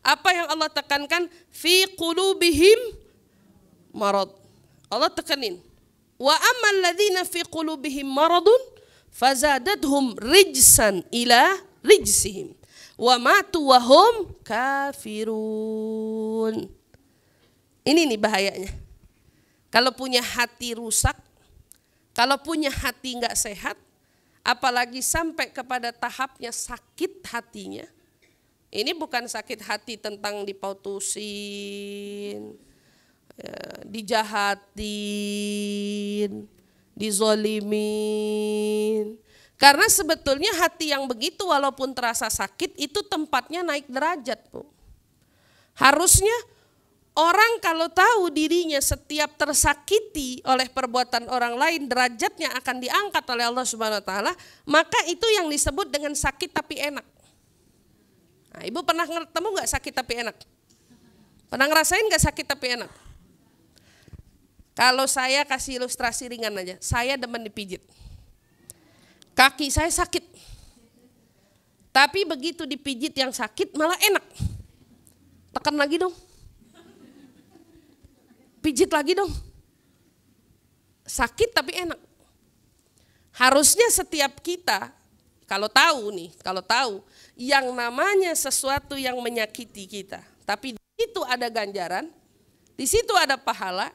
apa yang Allah tekankan? Fi qulubihim marad. Allah tekanin. Wa ammal ladzina fi qulubihim maradun fazadathum rijsan ila rijsihim wa matu wa hum kafirun. Ini nih bahayanya. Kalau punya hati rusak, kalau punya hati nggak sehat, apalagi sampai kepada tahapnya sakit hatinya. Ini bukan sakit hati tentang dipautusin, dijahatin, dizolimin. Karena sebetulnya hati yang begitu walaupun terasa sakit itu tempatnya naik derajat, Bu. Harusnya orang kalau tahu dirinya setiap tersakiti oleh perbuatan orang lain, derajatnya akan diangkat oleh Allah Subhanahu wa taala, maka itu yang disebut dengan sakit tapi enak. Nah, Ibu pernah ketemu nggak sakit tapi enak? Pernah ngerasain nggak sakit tapi enak? Kalau saya kasih ilustrasi ringan aja, saya demen dipijit. Kaki saya sakit. Tapi begitu dipijit yang sakit malah enak. Tekan lagi dong. Pijit lagi dong. Sakit tapi enak. Harusnya setiap kita kalau tahu yang namanya sesuatu yang menyakiti kita, tapi di situ ada ganjaran, di situ ada pahala,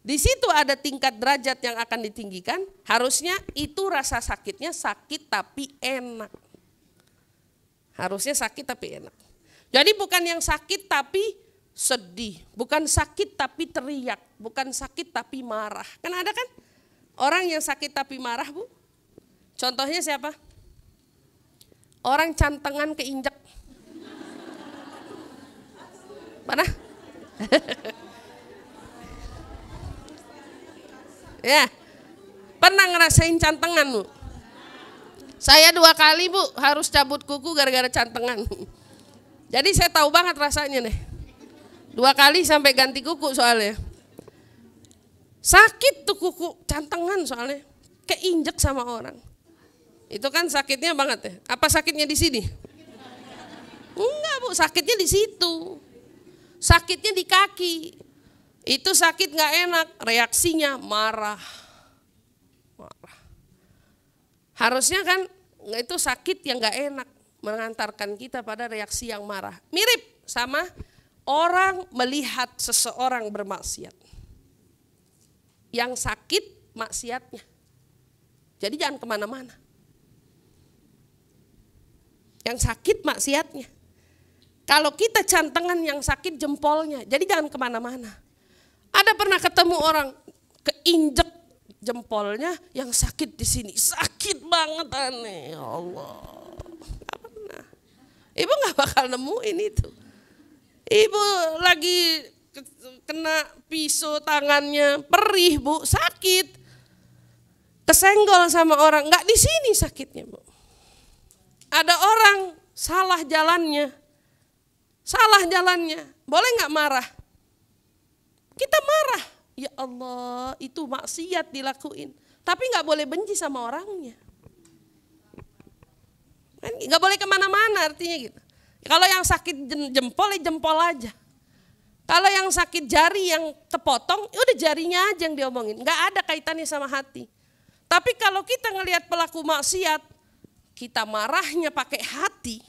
di situ ada tingkat derajat yang akan ditinggikan, harusnya itu rasa sakitnya sakit tapi enak. Harusnya sakit tapi enak. Jadi bukan yang sakit tapi sedih, bukan sakit tapi teriak, bukan sakit tapi marah. Kan ada kan orang yang sakit tapi marah, Bu? Contohnya siapa? Orang cantengan keinjek. Mana? Ya, pernah ngerasain cantengan, Bu? Saya 2 kali, Bu, harus cabut kuku gara-gara cantengan. Jadi saya tahu banget rasanya nih. 2 kali sampai ganti kuku soalnya. Sakit tuh kuku cantengan soalnya, keinjek sama orang. Itu kan sakitnya banget ya. Apa sakitnya di sini? Enggak, Bu, sakitnya di situ. Sakitnya di kaki. Itu sakit nggak enak, reaksinya marah. Harusnya kan itu sakit yang nggak enak, mengantarkan kita pada reaksi yang marah. Mirip sama orang melihat seseorang bermaksiat. Yang sakit maksiatnya. Jadi jangan kemana-mana. Yang sakit maksiatnya. Kalau kita cantengan yang sakit jempolnya, jadi jangan kemana-mana. Ada pernah ketemu orang injek-injek jempolnya, yang sakit di sini, sakit banget aneh, ya Allah. Gak pernah. Ibu gak bakal nemuin itu. Ibu lagi kena pisau tangannya, perih Bu, sakit. Kesenggol sama orang, gak di sini sakitnya Bu. Ada orang salah jalannya, boleh gak marah? Kita marah, ya Allah itu maksiat dilakuin. Tapi gak boleh benci sama orangnya. Gak boleh kemana-mana artinya gitu. Kalau yang sakit jempol, ya jempol aja. Kalau yang sakit jari yang terpotong, ya udah jarinya aja yang diomongin. Gak ada kaitannya sama hati. Tapi kalau kita ngelihat pelaku maksiat, kita marahnya pakai hati,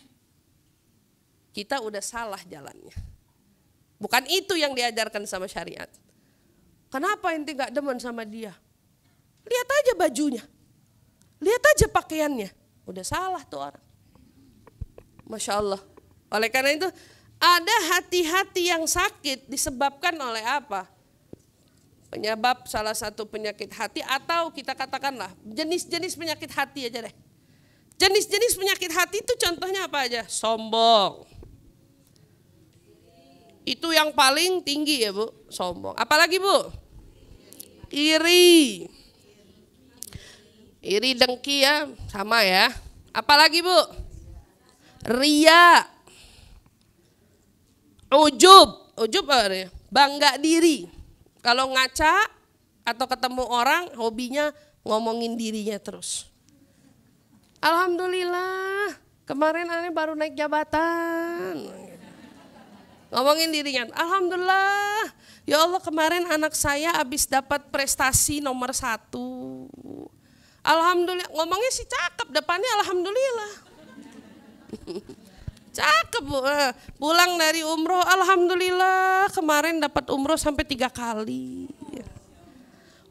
kita udah salah jalannya. Bukan itu yang diajarkan sama syariat. Kenapa ente gak demen sama dia? Lihat aja bajunya, lihat aja pakaiannya, udah salah tuh orang. Masya Allah. Oleh karena itu ada hati-hati yang sakit disebabkan oleh apa? Penyebab salah satu penyakit hati, atau kita katakanlah jenis-jenis penyakit hati aja deh. Jenis-jenis penyakit hati itu contohnya apa aja? Sombong. Itu yang paling tinggi ya Bu, sombong. Apalagi Bu? Iri. Iri, dengki ya, sama ya. Apalagi Bu? Ria. Ujub apa ya? Bangga diri. Kalau ngaca atau ketemu orang, hobinya ngomongin dirinya terus. Alhamdulillah, kemarin aneh baru naik jabatan. Ngomongin dirinya, alhamdulillah, ya Allah kemarin anak saya habis dapat prestasi nomor 1. Alhamdulillah, ngomongnya sih cakep, depannya alhamdulillah. Cakep Bu, pulang dari umroh, alhamdulillah kemarin dapat umroh sampai 3 kali.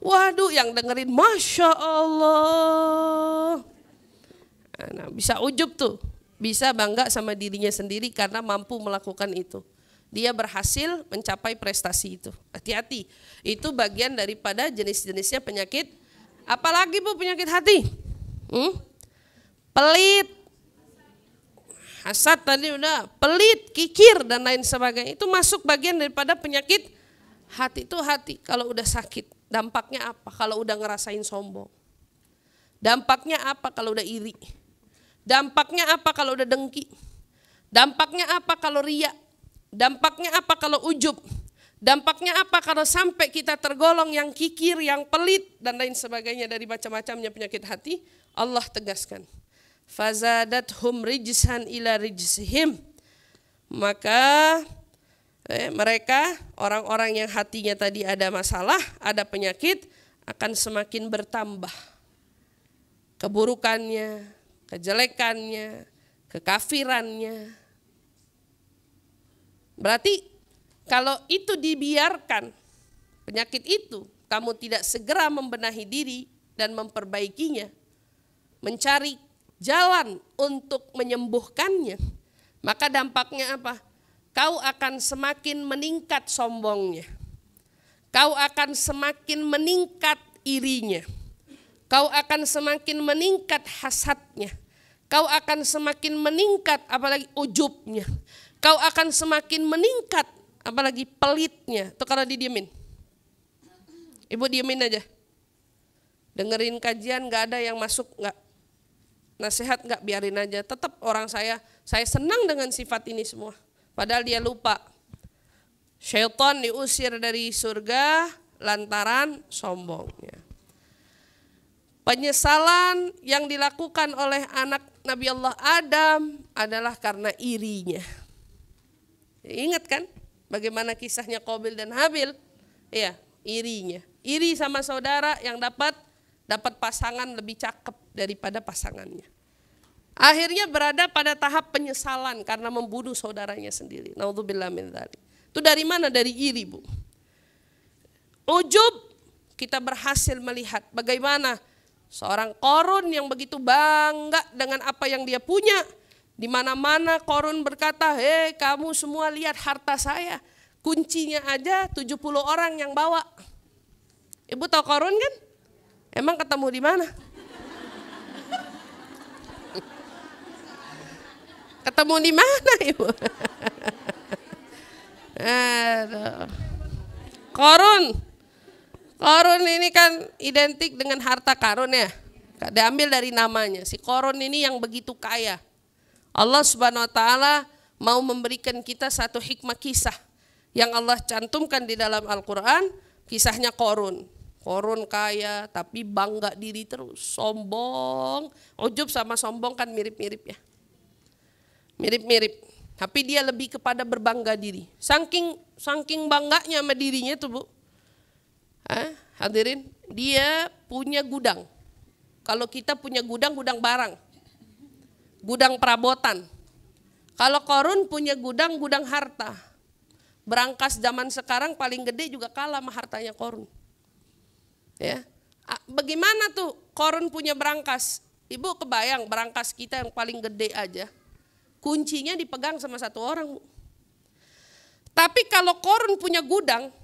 Waduh, yang dengerin Masya Allah. Nah, bisa ujub tuh, bisa bangga sama dirinya sendiri karena mampu melakukan itu. Dia berhasil mencapai prestasi itu. Hati-hati, itu bagian daripada jenis-jenisnya penyakit. Apalagi Bu penyakit hati? Pelit, hasad tadi udah, pelit, kikir dan lain sebagainya. Itu masuk bagian daripada penyakit hati. Itu hati kalau udah sakit, dampaknya apa? Kalau udah ngerasain sombong. Dampaknya apa kalau udah iri? Dampaknya apa kalau udah dengki? Dampaknya apa kalau ria? Dampaknya apa kalau ujub? Dampaknya apa kalau sampai kita tergolong yang kikir, yang pelit dan lain sebagainya dari macam-macamnya penyakit hati? Allah tegaskan, fazadathum rijsan ila rijsihim. Maka mereka, orang-orang yang hatinya tadi ada masalah, ada penyakit, akan semakin bertambah keburukannya, kejelekannya, kekafirannya. Berarti kalau itu dibiarkan, penyakit itu, kamu tidak segera membenahi diri dan memperbaikinya, mencari jalan untuk menyembuhkannya, maka dampaknya apa? Kau akan semakin meningkat sombongnya, kau akan semakin meningkat irinya, kau akan semakin meningkat hasadnya, kau akan semakin meningkat apalagi ujubnya, kau akan semakin meningkat apalagi pelitnya. Itu kalau didiemin, ibu diemin aja, dengerin kajian, gak ada yang masuk, gak nasihat, gak, biarin aja. Tetap orang saya senang dengan sifat ini semua. Padahal dia lupa, syaitan diusir dari surga lantaran sombongnya. Penyesalan yang dilakukan oleh anak Nabi Allah Adam adalah karena irinya. Ingat kan bagaimana kisahnya Qabil dan Habil? Ya, irinya. Iri sama saudara yang dapat pasangan lebih cakep daripada pasangannya. Akhirnya berada pada tahap penyesalan karena membunuh saudaranya sendiri. Naudzubillah min dzalik. Itu dari mana? Dari iri Bu. Ujub, kita berhasil melihat bagaimana seorang Qarun yang begitu bangga dengan apa yang dia punya. Di mana-mana Qarun berkata, hei kamu semua lihat harta saya, kuncinya aja 70 orang yang bawa. Ibu Ibu tahu Qarun kan? Emang ketemu di mana? Ketemu di mana Ibu? Aduh. Qarun ini kan identik dengan harta karun ya. Diambil dari namanya. Si Qarun ini yang begitu kaya. Allah Subhanahu wa taala mau memberikan kita satu hikmah kisah yang Allah cantumkan di dalam Al-Qur'an, kisahnya Qarun. Qarun kaya tapi bangga diri terus, sombong. Ujub sama sombong kan mirip-mirip ya. Mirip-mirip. Tapi dia lebih kepada berbangga diri. Saking bangganya sama dirinya tuh Bu. Hadirin, dia punya gudang. Kalau kita punya gudang barang. Gudang perabotan. Kalau Qarun punya gudang harta. Berangkas zaman sekarang paling gede juga kalah sama hartanya Qarun. Ya. Bagaimana tuh Qarun punya berangkas? Ibu kebayang berangkas kita yang paling gede aja. Kuncinya dipegang sama satu orang. Tapi kalau Qarun punya gudang,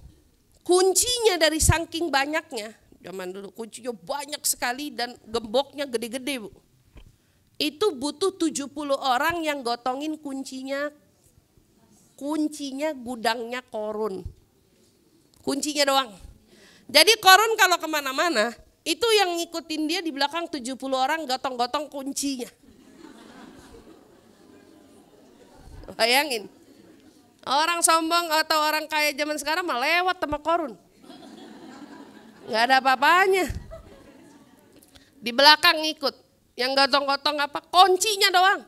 kuncinya dari saking banyaknya, zaman dulu kuncinya banyak sekali dan gemboknya gede-gede Bu. Itu butuh 70 orang yang gotongin kuncinya gudangnya Qarun. Kuncinya doang. Jadi Qarun kalau kemana-mana, itu yang ngikutin dia di belakang 70 orang gotong-gotong kuncinya. Bayangin, orang sombong atau orang kaya zaman sekarang mah lewat sama Qarun. Gak ada apa-apanya. Di belakang ngikut. Yang gotong-gotong apa? Kuncinya doang.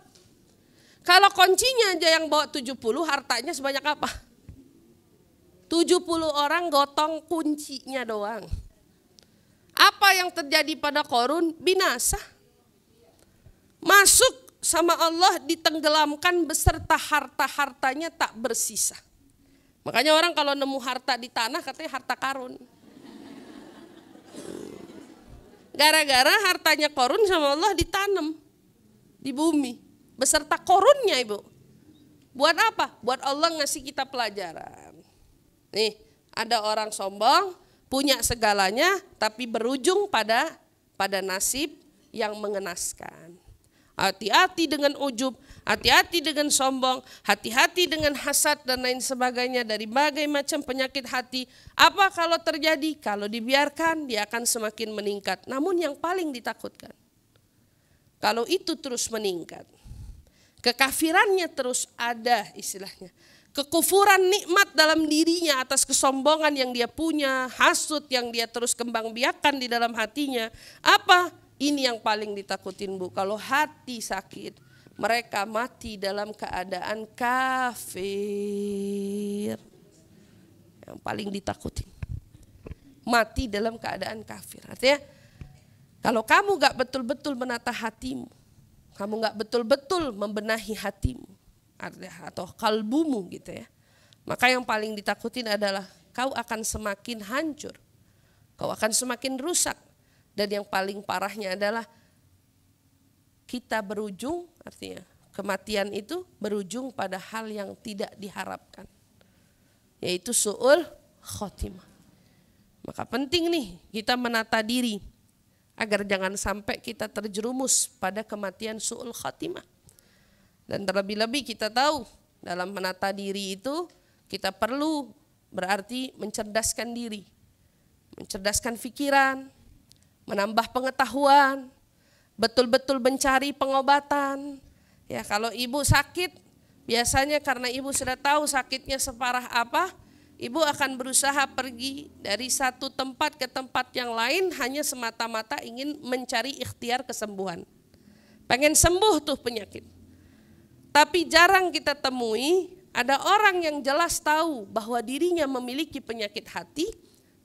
Kalau kuncinya aja yang bawa 70, hartanya sebanyak apa? 70 orang gotong kuncinya doang. Apa yang terjadi pada Qarun? Binasa. Masuk sama Allah ditenggelamkan beserta harta-hartanya tak bersisa. Makanya orang kalau nemu harta di tanah katanya harta karun. Gara-gara hartanya Qarun sama Allah ditanam di bumi beserta korunnya Ibu. Buat apa? Buat Allah ngasih kita pelajaran. Nih, ada orang sombong, punya segalanya tapi berujung pada nasib yang mengenaskan. Hati-hati dengan ujub, hati-hati dengan sombong, hati-hati dengan hasad dan lain sebagainya dari berbagai macam penyakit hati. Apa kalau terjadi? Kalau dibiarkan dia akan semakin meningkat. Namun yang paling ditakutkan, kalau itu terus meningkat, kekafirannya terus ada istilahnya. Kekufuran nikmat dalam dirinya atas kesombongan yang dia punya, hasud yang dia terus kembang biakan di dalam hatinya. Apa? Ini yang paling ditakutin Bu, kalau hati sakit, mereka mati dalam keadaan kafir. Yang paling ditakutin, mati dalam keadaan kafir. Artinya, kalau kamu gak betul-betul menata hatimu, kamu gak betul-betul membenahi hatimu, atau kalbumu gitu ya, maka yang paling ditakutin adalah kau akan semakin hancur, kau akan semakin rusak. Dan yang paling parahnya adalah kita berujung, artinya kematian itu berujung pada hal yang tidak diharapkan, yaitu su'ul khotimah. Maka penting nih kita menata diri agar jangan sampai kita terjerumus pada kematian su'ul khotimah. Dan terlebih-lebih kita tahu dalam menata diri itu kita perlu berarti mencerdaskan diri, mencerdaskan pikiran, menambah pengetahuan, betul-betul mencari pengobatan. Ya, kalau ibu sakit, biasanya karena ibu sudah tahu sakitnya separah apa, ibu akan berusaha pergi dari satu tempat ke tempat yang lain hanya semata-mata ingin mencari ikhtiar kesembuhan. Pengen sembuh tuh penyakit. Tapi jarang kita temui ada orang yang jelas tahu bahwa dirinya memiliki penyakit hati,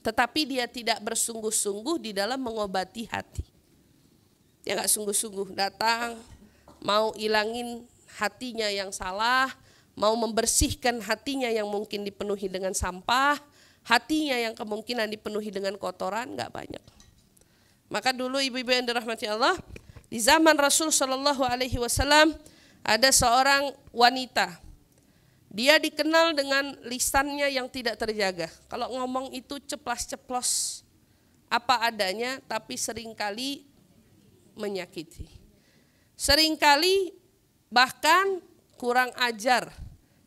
tetapi dia tidak bersungguh-sungguh di dalam mengobati hati. Dia gak sungguh-sungguh datang, mau ilangin hatinya yang salah, mau membersihkan hatinya yang mungkin dipenuhi dengan sampah, hatinya yang kemungkinan dipenuhi dengan kotoran, gak banyak. Maka dulu ibu-ibu yang dirahmati Allah, di zaman Rasul SAW ada seorang wanita. Dia dikenal dengan lisannya yang tidak terjaga. Kalau ngomong itu ceplas-ceplos, apa adanya, tapi seringkali menyakiti. Seringkali bahkan kurang ajar.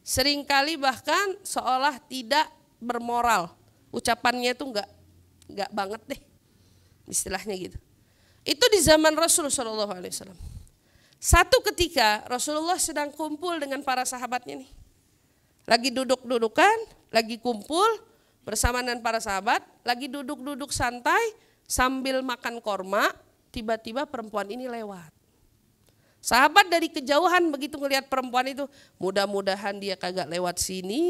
Seringkali bahkan seolah tidak bermoral. Ucapannya itu enggak banget deh. Istilahnya gitu. Itu di zaman Rasul SAW. Satu ketika Rasulullah sedang kumpul dengan para sahabatnya nih. Lagi duduk-dudukan, lagi kumpul bersama dengan para sahabat, lagi duduk-duduk santai sambil makan korma, tiba-tiba perempuan ini lewat. Sahabat dari kejauhan begitu ngelihat perempuan itu, mudah-mudahan dia kagak lewat sini.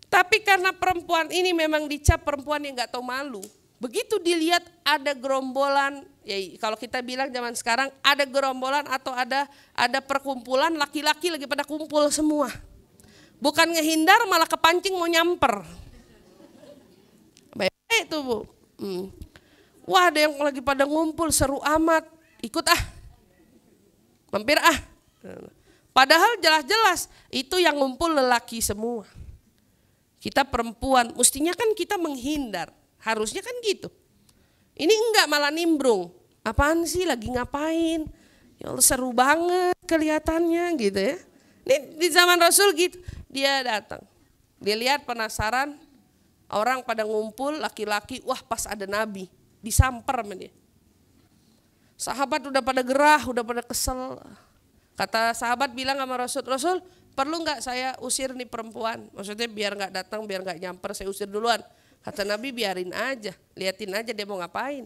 Tapi karena perempuan ini memang dicap perempuan yang gak tahu malu, begitu dilihat ada gerombolan, ya kalau kita bilang zaman sekarang ada gerombolan atau ada perkumpulan laki-laki lagi pada kumpul semua. Bukan ngehindar malah kepancing mau nyamper. Baik itu Bu. Wah ada yang lagi pada ngumpul seru amat, ikut mampir Padahal jelas-jelas itu yang ngumpul lelaki semua. Kita perempuan, mestinya kan kita menghindar, harusnya kan gitu. Ini enggak, malah nimbrung. Apaan sih, lagi ngapain? Ya Allah seru banget kelihatannya gitu ya. Ini di zaman Rasul gitu, dia datang. Dia lihat penasaran, orang pada ngumpul laki-laki, wah pas ada Nabi, disamper sama dia. Sahabat udah pada gerah, udah pada kesel. Kata sahabat bilang sama Rasul, Rasul perlu nggak saya usir nih perempuan? Maksudnya biar nggak datang, biar nggak nyamper, saya usir duluan. Kata Nabi biarin aja, liatin aja dia mau ngapain.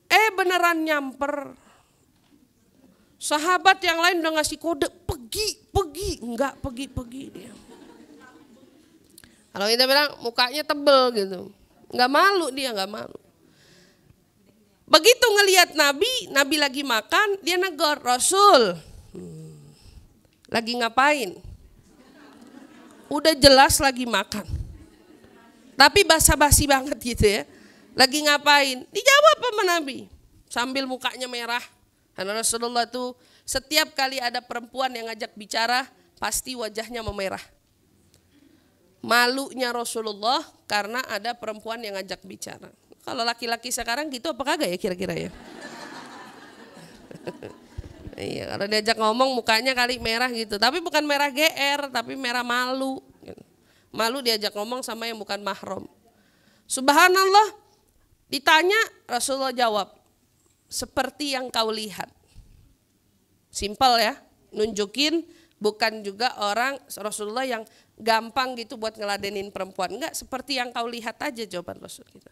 Beneran nyamper. Sahabat yang lain udah ngasih kode, pergi, enggak pergi dia. Kalau kita bilang mukanya tebel gitu, nggak malu dia, nggak malu. Begitu ngelihat Nabi lagi makan, dia negor, Rasul, lagi ngapain? Udah jelas lagi makan, tapi basa-basi banget gitu ya. Lagi ngapain? Dijawab sama Nabi, sambil mukanya merah. Karena Rasulullah tuh setiap kali ada perempuan yang ngajak bicara, pasti wajahnya memerah. Malunya Rasulullah karena ada perempuan yang ngajak bicara. Kalau laki-laki sekarang gitu apa kagak ya kira-kira ya? Iya, kalau diajak ngomong mukanya kali merah gitu. Tapi bukan merah GR, tapi merah malu. Malu diajak ngomong sama yang bukan mahram. Subhanallah, ditanya Rasulullah jawab, seperti yang kau lihat. Simpel ya, nunjukin bukan juga orang Rasulullah yang gampang gitu buat ngeladenin perempuan. Enggak, seperti yang kau lihat aja jawaban Rasul kita.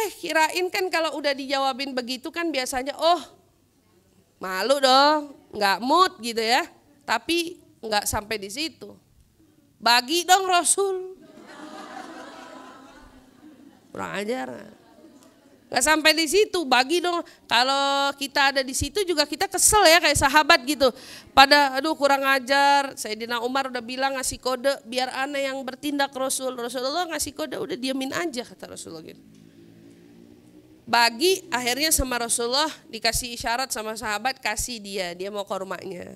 Kirain kan kalau udah dijawabin begitu kan biasanya malu dong, nggak mood gitu ya. Tapi nggak sampai di situ. Bagi dong Rasul. Kurang ajar. Nggak sampai di situ, bagi dong. Kalau kita ada di situ juga kita kesel ya kayak sahabat gitu. Aduh kurang ajar. Sayyidina Umar udah bilang ngasih kode biar aneh yang bertindak Rasul. Rasulullah ngasih kode udah diamin aja kata Rasulullah gitu. Bagi akhirnya sama Rasulullah dikasih isyarat sama sahabat, kasih dia mau kormanya.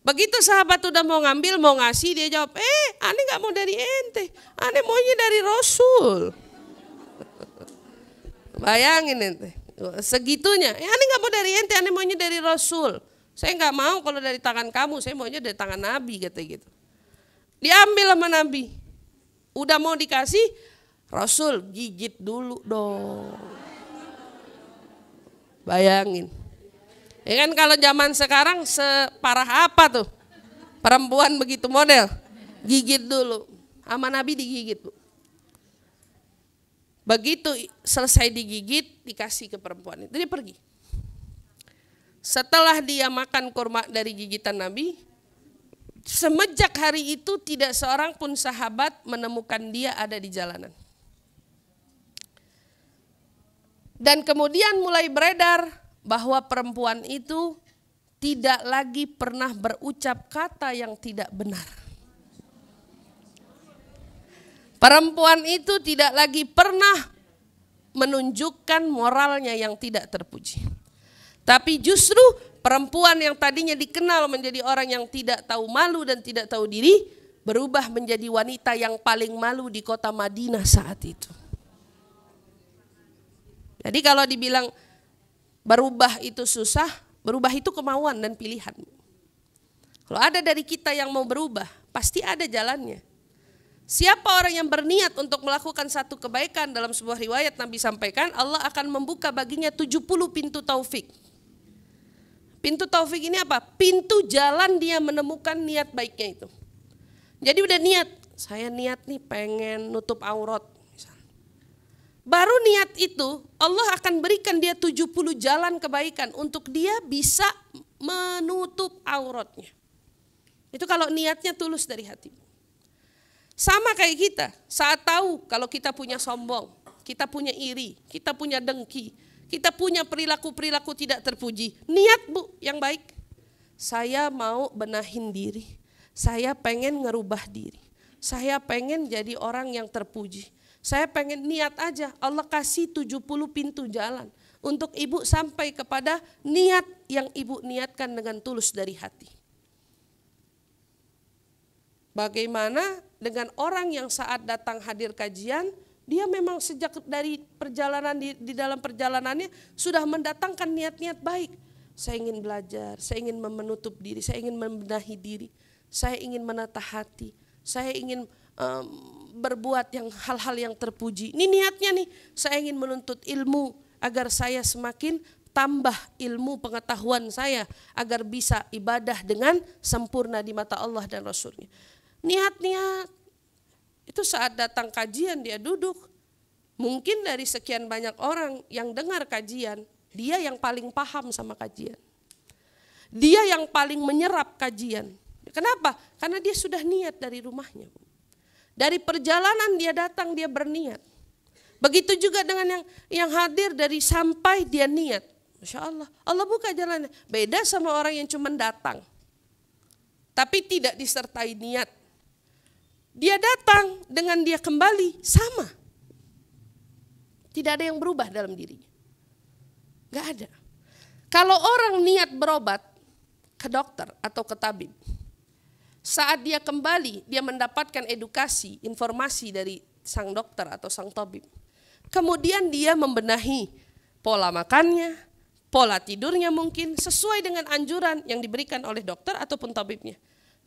Begitu sahabat udah mau ngambil, mau ngasih, dia jawab, aneh gak mau dari ente, aneh maunya dari Rasul. Bayangin ente, segitunya, aneh gak mau dari ente, aneh maunya dari Rasul. Saya gak mau kalau dari tangan kamu, saya maunya dari tangan Nabi kata gitu. Diambil sama Nabi, udah mau dikasih, Rasul gigit dulu dong. Bayangin. Ya kan kalau zaman sekarang separah apa tuh? Perempuan begitu model. Gigit dulu. Sama Nabi digigit, Bu. Begitu selesai digigit dikasih ke perempuan itu dia pergi. Setelah dia makan kurma dari gigitan Nabi, semenjak hari itu tidak seorang pun sahabat menemukan dia ada di jalanan. Dan kemudian mulai beredar bahwa perempuan itu tidak lagi pernah berucap kata yang tidak benar. Perempuan itu tidak lagi pernah menunjukkan moralnya yang tidak terpuji. Tapi justru perempuan yang tadinya dikenal menjadi orang yang tidak tahu malu dan tidak tahu diri, berubah menjadi wanita yang paling malu di kota Madinah saat itu. Jadi kalau dibilang berubah itu susah, berubah itu kemauan dan pilihan. Kalau ada dari kita yang mau berubah, pasti ada jalannya. Siapa orang yang berniat untuk melakukan satu kebaikan, dalam sebuah riwayat Nabi sampaikan, Allah akan membuka baginya 70 pintu taufik. Pintu taufik ini apa? Pintu jalan dia menemukan niat baiknya itu. Jadi udah niat, saya niat nih pengen nutup aurat. Baru niat itu Allah akan berikan dia 70 jalan kebaikan untuk dia bisa menutup auratnya. Itu kalau niatnya tulus dari hati. Sama kayak kita, saat tahu kalau kita punya sombong, kita punya iri, kita punya dengki, kita punya perilaku-perilaku tidak terpuji. Niat Bu yang baik, saya mau benahin diri, saya pengen ngerubah diri, saya pengen jadi orang yang terpuji. Saya pengen niat aja, Allah kasih 70 pintu jalan untuk ibu sampai kepada niat yang ibu niatkan dengan tulus dari hati. Bagaimana dengan orang yang saat datang hadir kajian, dia memang sejak dari perjalanan di dalam perjalanannya sudah mendatangkan niat-niat baik. Saya ingin belajar, saya ingin menutup diri, saya ingin membenahi diri, saya ingin menata hati, saya ingin berbuat yang hal-hal yang terpuji. Ini niatnya nih, saya ingin menuntut ilmu agar saya semakin tambah ilmu pengetahuan saya agar bisa ibadah dengan sempurna di mata Allah dan Rasulnya. Niat-niat itu saat datang kajian dia duduk. Mungkin dari sekian banyak orang yang dengar kajian, dia yang paling paham sama kajian. Dia yang paling menyerap kajian. Kenapa? Karena dia sudah niat dari rumahnya. Dari perjalanan dia datang dia berniat. Begitu juga dengan yang hadir dari sampai dia niat. Masya Allah, Allah buka jalannya. Beda sama orang yang cuma datang, tapi tidak disertai niat. Dia datang dengan dia kembali sama. Tidak ada yang berubah dalam dirinya. Gak ada. Kalau orang niat berobat ke dokter atau ke tabib, saat dia kembali dia mendapatkan edukasi, informasi dari sang dokter atau sang tabib. Kemudian dia membenahi pola makannya, pola tidurnya mungkin sesuai dengan anjuran yang diberikan oleh dokter ataupun tabibnya.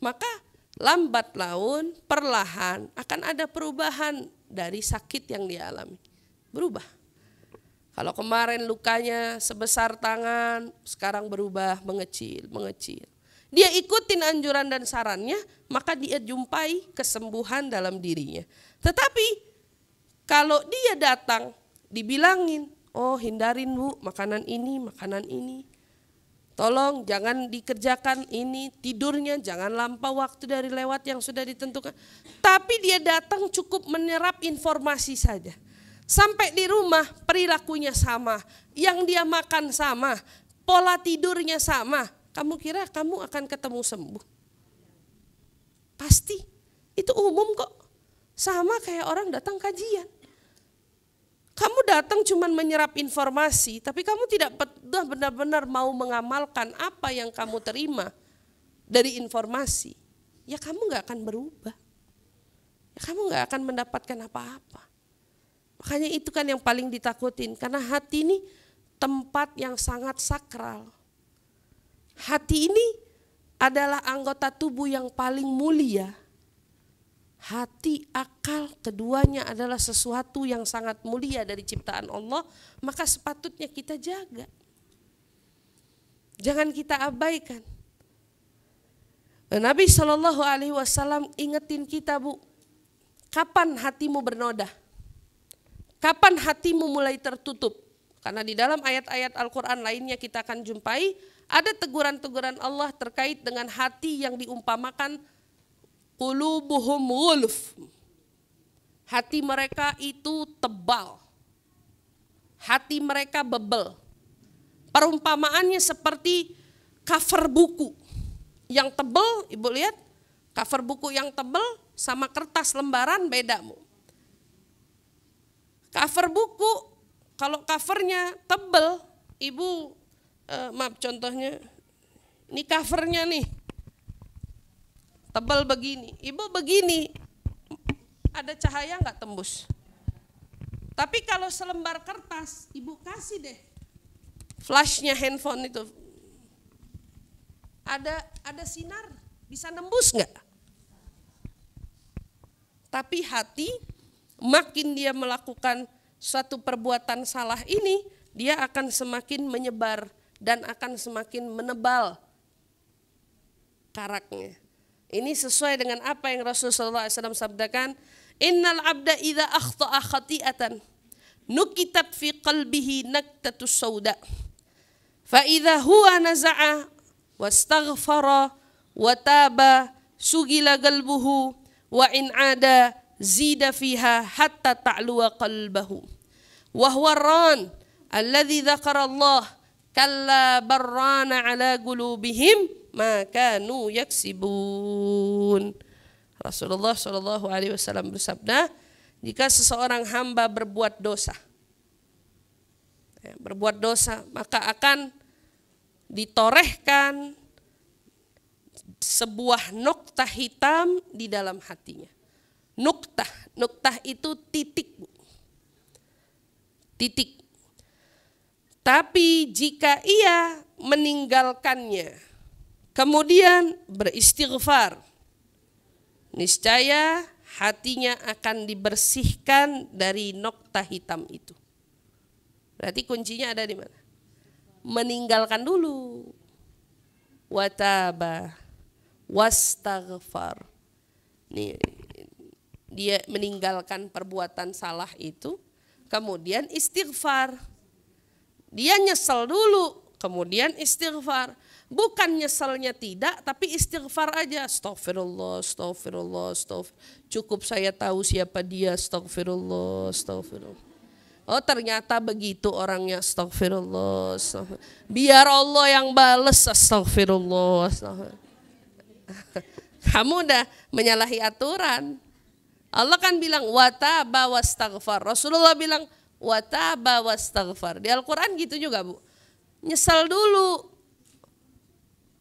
Maka lambat laun, perlahan akan ada perubahan dari sakit yang dia alami. Berubah. Kalau kemarin lukanya sebesar tangan, sekarang berubah mengecil, mengecil. Dia ikutin anjuran dan sarannya, maka dia jumpai kesembuhan dalam dirinya. Tetapi kalau dia datang, dibilangin, oh hindarin Bu makanan ini. Tolong jangan dikerjakan ini, tidurnya jangan lampau waktu dari lewat yang sudah ditentukan. Tapi dia datang cukup menyerap informasi saja. Sampai di rumah perilakunya sama, yang dia makan sama, pola tidurnya sama. Kamu kira kamu akan ketemu sembuh? Pasti, itu umum kok. Sama kayak orang datang kajian. Kamu datang cuma menyerap informasi, tapi kamu tidak benar-benar mau mengamalkan apa yang kamu terima dari informasi. Ya kamu gak akan berubah. Ya kamu gak akan mendapatkan apa-apa. Makanya itu kan yang paling ditakutin, karena hati ini tempat yang sangat sakral. Hati ini adalah anggota tubuh yang paling mulia. Hati, akal, keduanya adalah sesuatu yang sangat mulia dari ciptaan Allah, maka sepatutnya kita jaga. Jangan kita abaikan. Nabi SAW ingetin kita Bu, kapan hatimu bernoda? Kapan hatimu mulai tertutup? Karena di dalam ayat-ayat Al-Quran lainnya kita akan jumpai ada teguran-teguran Allah terkait dengan hati yang diumpamakan qulubuhum ghulf. Hati mereka itu tebal. Hati mereka bebel. Perumpamaannya seperti cover buku yang tebal, Ibu lihat, cover buku yang tebal sama kertas lembaran beda, Bu. Cover buku, kalau covernya tebal, Ibu maaf contohnya, ini covernya nih. tebal begini. Ibu begini, ada cahaya nggak tembus? Tapi kalau selembar kertas, ibu kasih deh flashnya handphone itu, ada sinar, bisa nembus nggak? Tapi hati, makin dia melakukan suatu perbuatan salah ini, dia akan semakin menyebar dan akan semakin menebal karaknya. Ini sesuai dengan apa yang Rasulullah SAW sabdakan, innal abda idza akhta'a khati'atan nukitat fi qalbihi naktatus sauda fa idza huwa naza'a wastaghfara wa taba sugila qalbuhu wa in ada zida fiha hatta ta'luwa qalbahu wa huwa ran alladzi dzakara Allah kalla barrana ala qulubihim ma kanu yaksibun. Rasulullah SAW bersabda, jika seseorang hamba berbuat dosa, maka akan ditorehkan sebuah noktah hitam di dalam hatinya. Noktah itu titik, titik. Tapi jika ia meninggalkannya, kemudian beristighfar, niscaya hatinya akan dibersihkan dari noktah hitam itu. Berarti kuncinya ada di mana? Meninggalkan dulu. Wataba, wastaghfar. Nih, dia meninggalkan perbuatan salah itu, kemudian istighfar. Dia nyesel dulu, kemudian istighfar. Bukan nyeselnya tidak, tapi istighfar aja. Astagfirullah, astagfirullah, astagfirullah. Cukup saya tahu siapa dia, astagfirullah, astagfirullah. Oh ternyata begitu orangnya, astagfirullah, astagfirullah. Biar Allah yang bales, astagfirullah, astagfirullah. Kamu udah menyalahi aturan. Allah kan bilang wataba wastaghfar. Rasulullah bilang wataba wastaghfar. Di Al-Quran gitu juga Bu. Nyesal dulu,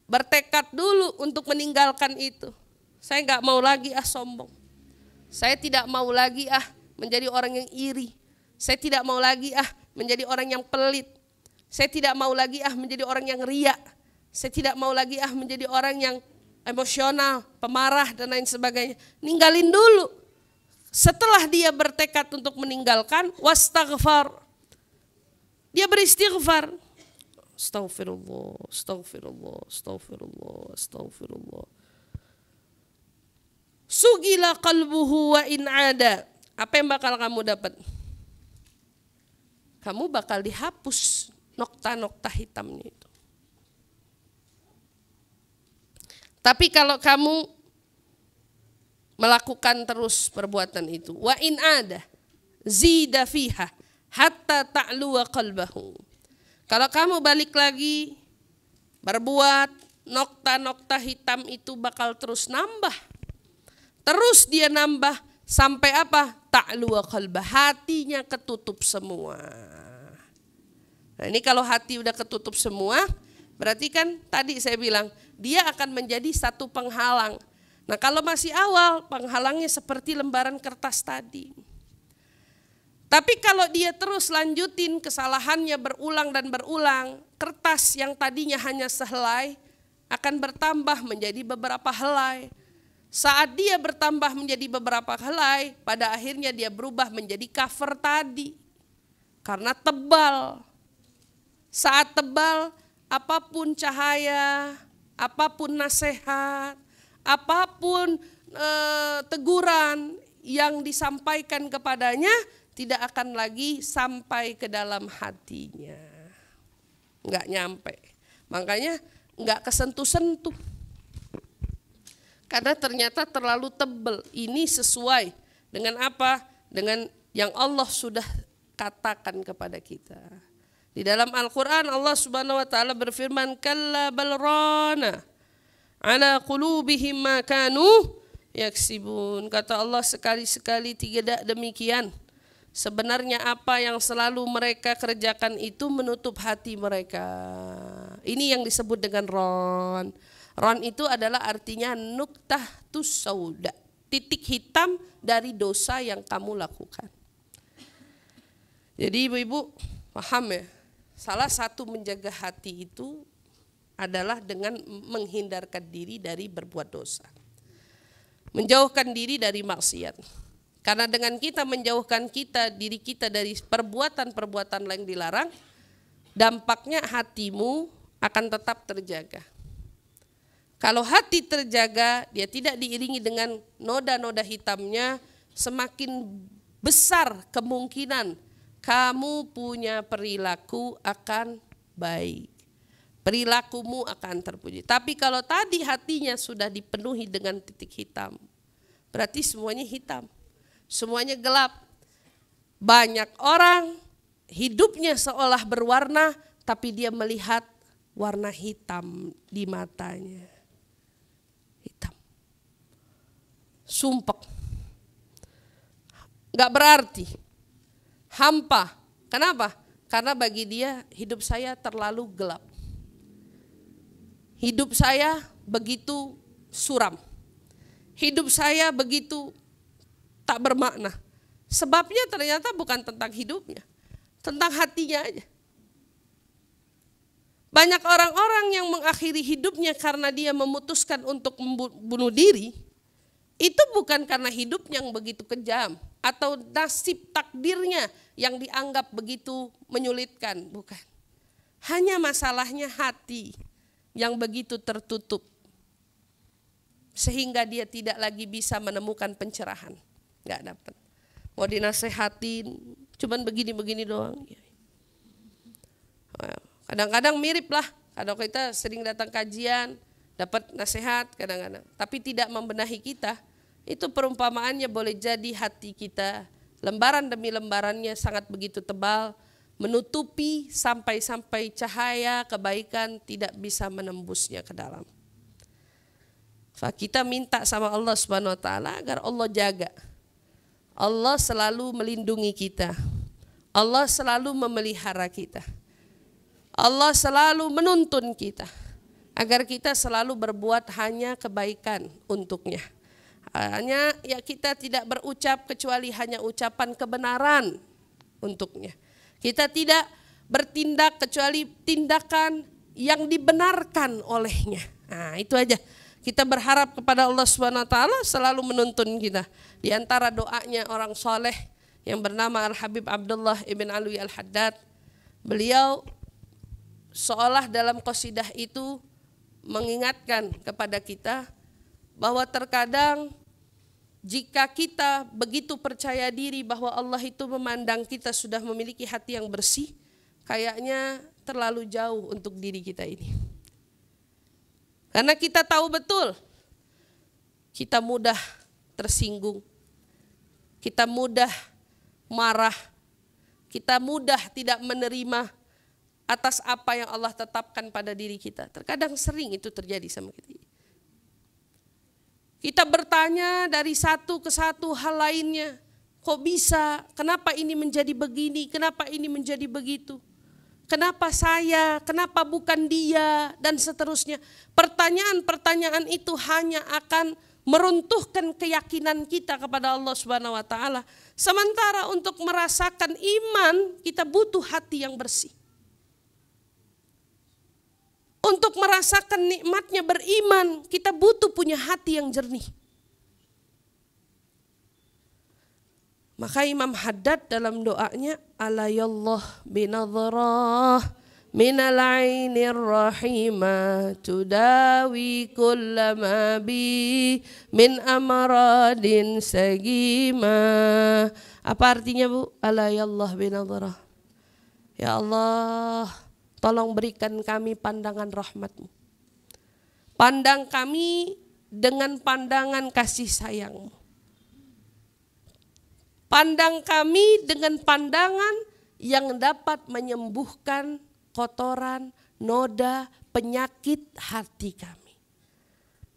bertekad dulu untuk meninggalkan itu. Saya nggak mau lagi sombong. Saya tidak mau lagi menjadi orang yang iri. Saya tidak mau lagi menjadi orang yang pelit. Saya tidak mau lagi menjadi orang yang riya. Saya tidak mau lagi menjadi orang yang emosional, pemarah dan lain sebagainya. Ninggalin dulu. Setelah dia bertekad untuk meninggalkan, wastaghfar. Dia beristighfar. Astaghfirullah, astaghfirullah, astaghfirullah, astaghfirullah. Sugila qalbuhu wa in ada. Apa yang bakal kamu dapat? Kamu bakal dihapus nokta-nokta hitamnya itu. Tapi kalau kamu melakukan terus perbuatan itu, wa in ada zida fiha hatta ta'luwa qalbahu. Kalau kamu balik lagi berbuat, nokta-nokta hitam itu bakal terus nambah. Terus dia nambah sampai apa? Ta'luwa qalbah, hatinya ketutup semua. Nah ini kalau hati udah ketutup semua, berarti kan tadi saya bilang dia akan menjadi satu penghalang. Nah kalau masih awal, penghalangnya seperti lembaran kertas tadi. Tapi kalau dia terus lanjutin kesalahannya berulang dan berulang, kertas yang tadinya hanya sehelai akan bertambah menjadi beberapa helai. Saat dia bertambah menjadi beberapa helai, pada akhirnya dia berubah menjadi cover tadi. Karena tebal. Saat tebal, apapun cahaya, apapun nasihat, apapun teguran yang disampaikan kepadanya, tidak akan lagi sampai ke dalam hatinya. Enggak nyampe. Makanya enggak kesentuh-sentuh. Karena ternyata terlalu tebal. Ini sesuai dengan apa? Dengan yang Allah sudah katakan kepada kita. Di dalam Al-Quran Allah Subhanahu wa ta'ala berfirman, kalla bal rana ala qulubihim ma kanu yaksibun. Kata Allah, sekali-sekali tidak demikian. Sebenarnya apa yang selalu mereka kerjakan itu menutup hati mereka. Ini yang disebut dengan ron. Ron itu adalah artinya nuktah tusauda, titik hitam dari dosa yang kamu lakukan. Jadi ibu-ibu paham ya, salah satu menjaga hati itu adalah dengan menghindarkan diri dari berbuat dosa, menjauhkan diri dari maksiat. Karena dengan kita menjauhkan diri kita dari perbuatan-perbuatan yang dilarang, dampaknya hatimu akan tetap terjaga. Kalau hati terjaga, dia tidak diiringi dengan noda-noda hitamnya, semakin besar kemungkinan kamu punya perilaku akan baik. Perilakumu akan terpuji. Tapi kalau tadi hatinya sudah dipenuhi dengan titik hitam, berarti semuanya hitam. Semuanya gelap. Banyak orang hidupnya seolah berwarna, tapi dia melihat warna hitam di matanya. Hitam. Sumpek. Gak berarti. Hampa. Kenapa? Karena bagi dia hidup saya terlalu gelap. Hidup saya begitu suram. Hidup saya begitu tak bermakna. Sebabnya ternyata bukan tentang hidupnya, tentang hatinya aja. Banyak orang-orang yang mengakhiri hidupnya karena dia memutuskan untuk membunuh diri, itu bukan karena hidup yang begitu kejam atau nasib takdirnya yang dianggap begitu menyulitkan, bukan. Hanya masalahnya hati yang begitu tertutup sehingga dia tidak lagi bisa menemukan pencerahan. Gak dapat. Mau dinasehatin, cuman begini-begini doang. Kadang-kadang mirip lah. Kalau kita sering datang kajian, dapat nasihat kadang-kadang. Tapi tidak membenahi kita, itu perumpamaannya boleh jadi hati kita, lembaran demi lembarannya sangat begitu tebal, menutupi sampai-sampai cahaya kebaikan tidak bisa menembusnya ke dalam. Kita minta sama Allah Subhanahu wa taala agar Allah jaga. Allah selalu melindungi kita. Allah selalu memelihara kita. Allah selalu menuntun kita agar kita selalu berbuat hanya kebaikan untuknya. Hanya ya kita tidak berucap kecuali hanya ucapan kebenaran untuknya. Kita tidak bertindak kecuali tindakan yang dibenarkan olehnya. Nah, itu aja. Kita berharap kepada Allah Subhanahu wa taala selalu menuntun kita. Di antara doanya orang soleh yang bernama Al-Habib Abdullah ibn Alwi Al-Haddad, beliau seolah dalam qasidah itu mengingatkan kepada kita bahwa terkadang jika kita begitu percaya diri bahwa Allah itu memandang kita sudah memiliki hati yang bersih, kayaknya terlalu jauh untuk diri kita ini. Karena kita tahu betul, kita mudah tersinggung, kita mudah marah, kita mudah tidak menerima atas apa yang Allah tetapkan pada diri kita. Terkadang sering itu terjadi sama kita. Kita bertanya dari satu ke satu hal lainnya, kok bisa, kenapa ini menjadi begini, kenapa ini menjadi begitu. Kenapa saya, kenapa bukan dia, dan seterusnya. Pertanyaan-pertanyaan itu hanya akan meruntuhkan keyakinan kita kepada Allah Subhanahu wa taala. Sementara untuk merasakan iman, kita butuh hati yang bersih. Untuk merasakan nikmatnya beriman, kita butuh punya hati yang jernih. Maka Imam Haddad dalam doanya, alayallah binadharah minal ainir rahimah tudawi kullama bi min amradin sagima. Apa artinya Bu? Alayallah binadharah. Ya Allah, tolong berikan kami pandangan rahmat-Mu. Pandang kami dengan pandangan kasih sayang-Mu. Pandang kami dengan pandangan yang dapat menyembuhkan kotoran, noda, penyakit hati kami.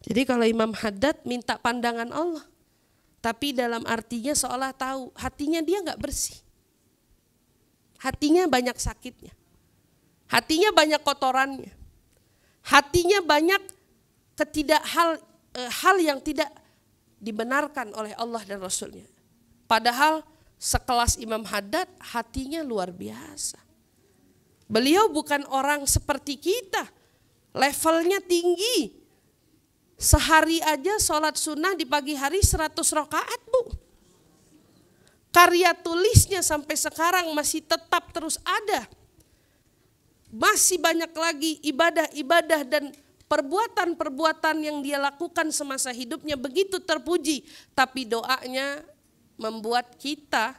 Jadi kalau Imam Haddad minta pandangan Allah, tapi dalam artinya seolah tahu hatinya dia gak bersih. Hatinya banyak sakitnya. Hatinya banyak kotorannya. Hatinya banyak hal yang tidak dibenarkan oleh Allah dan Rasulnya. Padahal sekelas Imam Haddad hatinya luar biasa. Beliau bukan orang seperti kita, levelnya tinggi. Sehari aja sholat sunnah di pagi hari 100 rakaat Bu. Karya tulisnya sampai sekarang masih tetap terus ada. Masih banyak lagi ibadah-ibadah dan perbuatan-perbuatan yang dia lakukan semasa hidupnya begitu terpuji. Tapi doanya membuat kita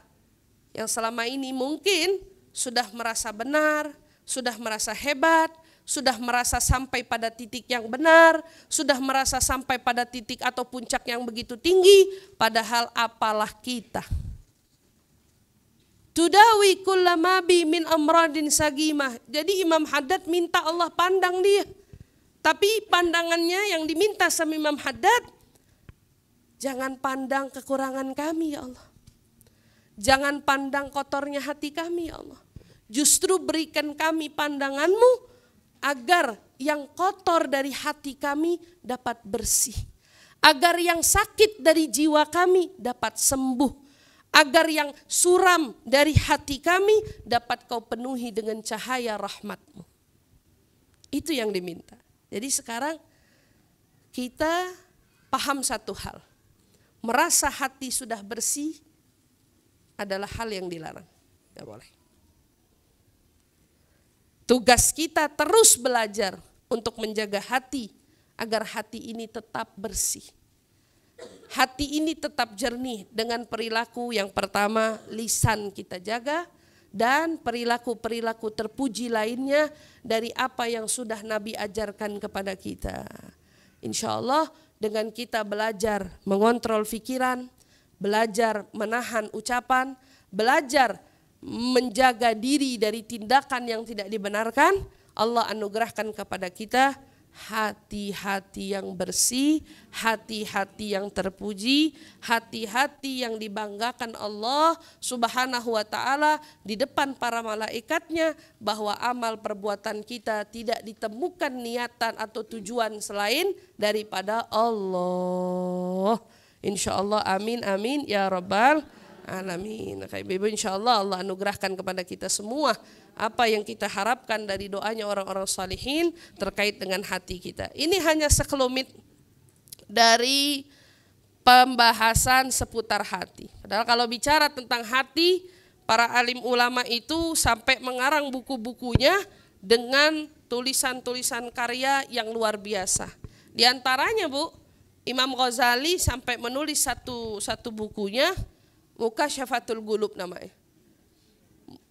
yang selama ini mungkin sudah merasa benar, sudah merasa hebat, sudah merasa sampai pada titik yang benar, sudah merasa sampai pada titik atau puncak yang begitu tinggi, padahal apalah kita. Tudawi kullamabi min amradin sagimah. Jadi Imam Haddad minta Allah pandang dia. Tapi pandangannya yang diminta sama Imam Haddad, jangan pandang kekurangan kami ya Allah. Jangan pandang kotornya hati kami ya Allah. Justru berikan kami pandangan-Mu agar yang kotor dari hati kami dapat bersih. Agar yang sakit dari jiwa kami dapat sembuh. Agar yang suram dari hati kami dapat Kau penuhi dengan cahaya rahmat-Mu. Itu yang diminta. Jadi sekarang kita paham satu hal. Merasa hati sudah bersih adalah hal yang dilarang. Tidak boleh. Tugas kita terus belajar untuk menjaga hati agar hati ini tetap bersih. Hati ini tetap jernih dengan perilaku yang pertama lisan kita jaga dan perilaku-perilaku terpuji lainnya dari apa yang sudah Nabi ajarkan kepada kita. Insya Allah dengan kita belajar mengontrol pikiran, belajar menahan ucapan, belajar menjaga diri dari tindakan yang tidak dibenarkan, Allah anugerahkan kepada kita hati-hati yang bersih, hati-hati yang terpuji, hati-hati yang dibanggakan Allah Subhanahu wa ta'ala di depan para malaikatnya, bahwa amal perbuatan kita tidak ditemukan niatan atau tujuan selain daripada Allah. Insya Allah amin amin ya rabbal alamin. Ibu insya Allah Allah anugerahkan kepada kita semua apa yang kita harapkan dari doanya orang-orang salihin terkait dengan hati kita. Ini hanya sekelumit dari pembahasan seputar hati. Padahal kalau bicara tentang hati, para alim ulama itu sampai mengarang buku-bukunya dengan tulisan-tulisan karya yang luar biasa. Di antaranya Bu, Imam Ghazali sampai menulis satu bukunya, Mukasyafatul Qulub namanya.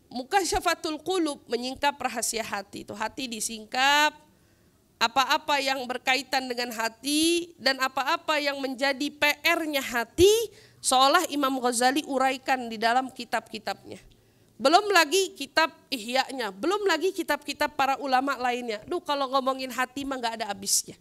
Mukasyafatul Qulub, menyingkap rahasia hati. Itu hati disingkap, apa-apa yang berkaitan dengan hati dan apa-apa yang menjadi PR-nya hati seolah Imam Ghazali uraikan di dalam kitab-kitabnya. Belum lagi kitab Ihya-nya, belum lagi kitab-kitab para ulama lainnya. Duh, kalau ngomongin hati mah gak ada habisnya.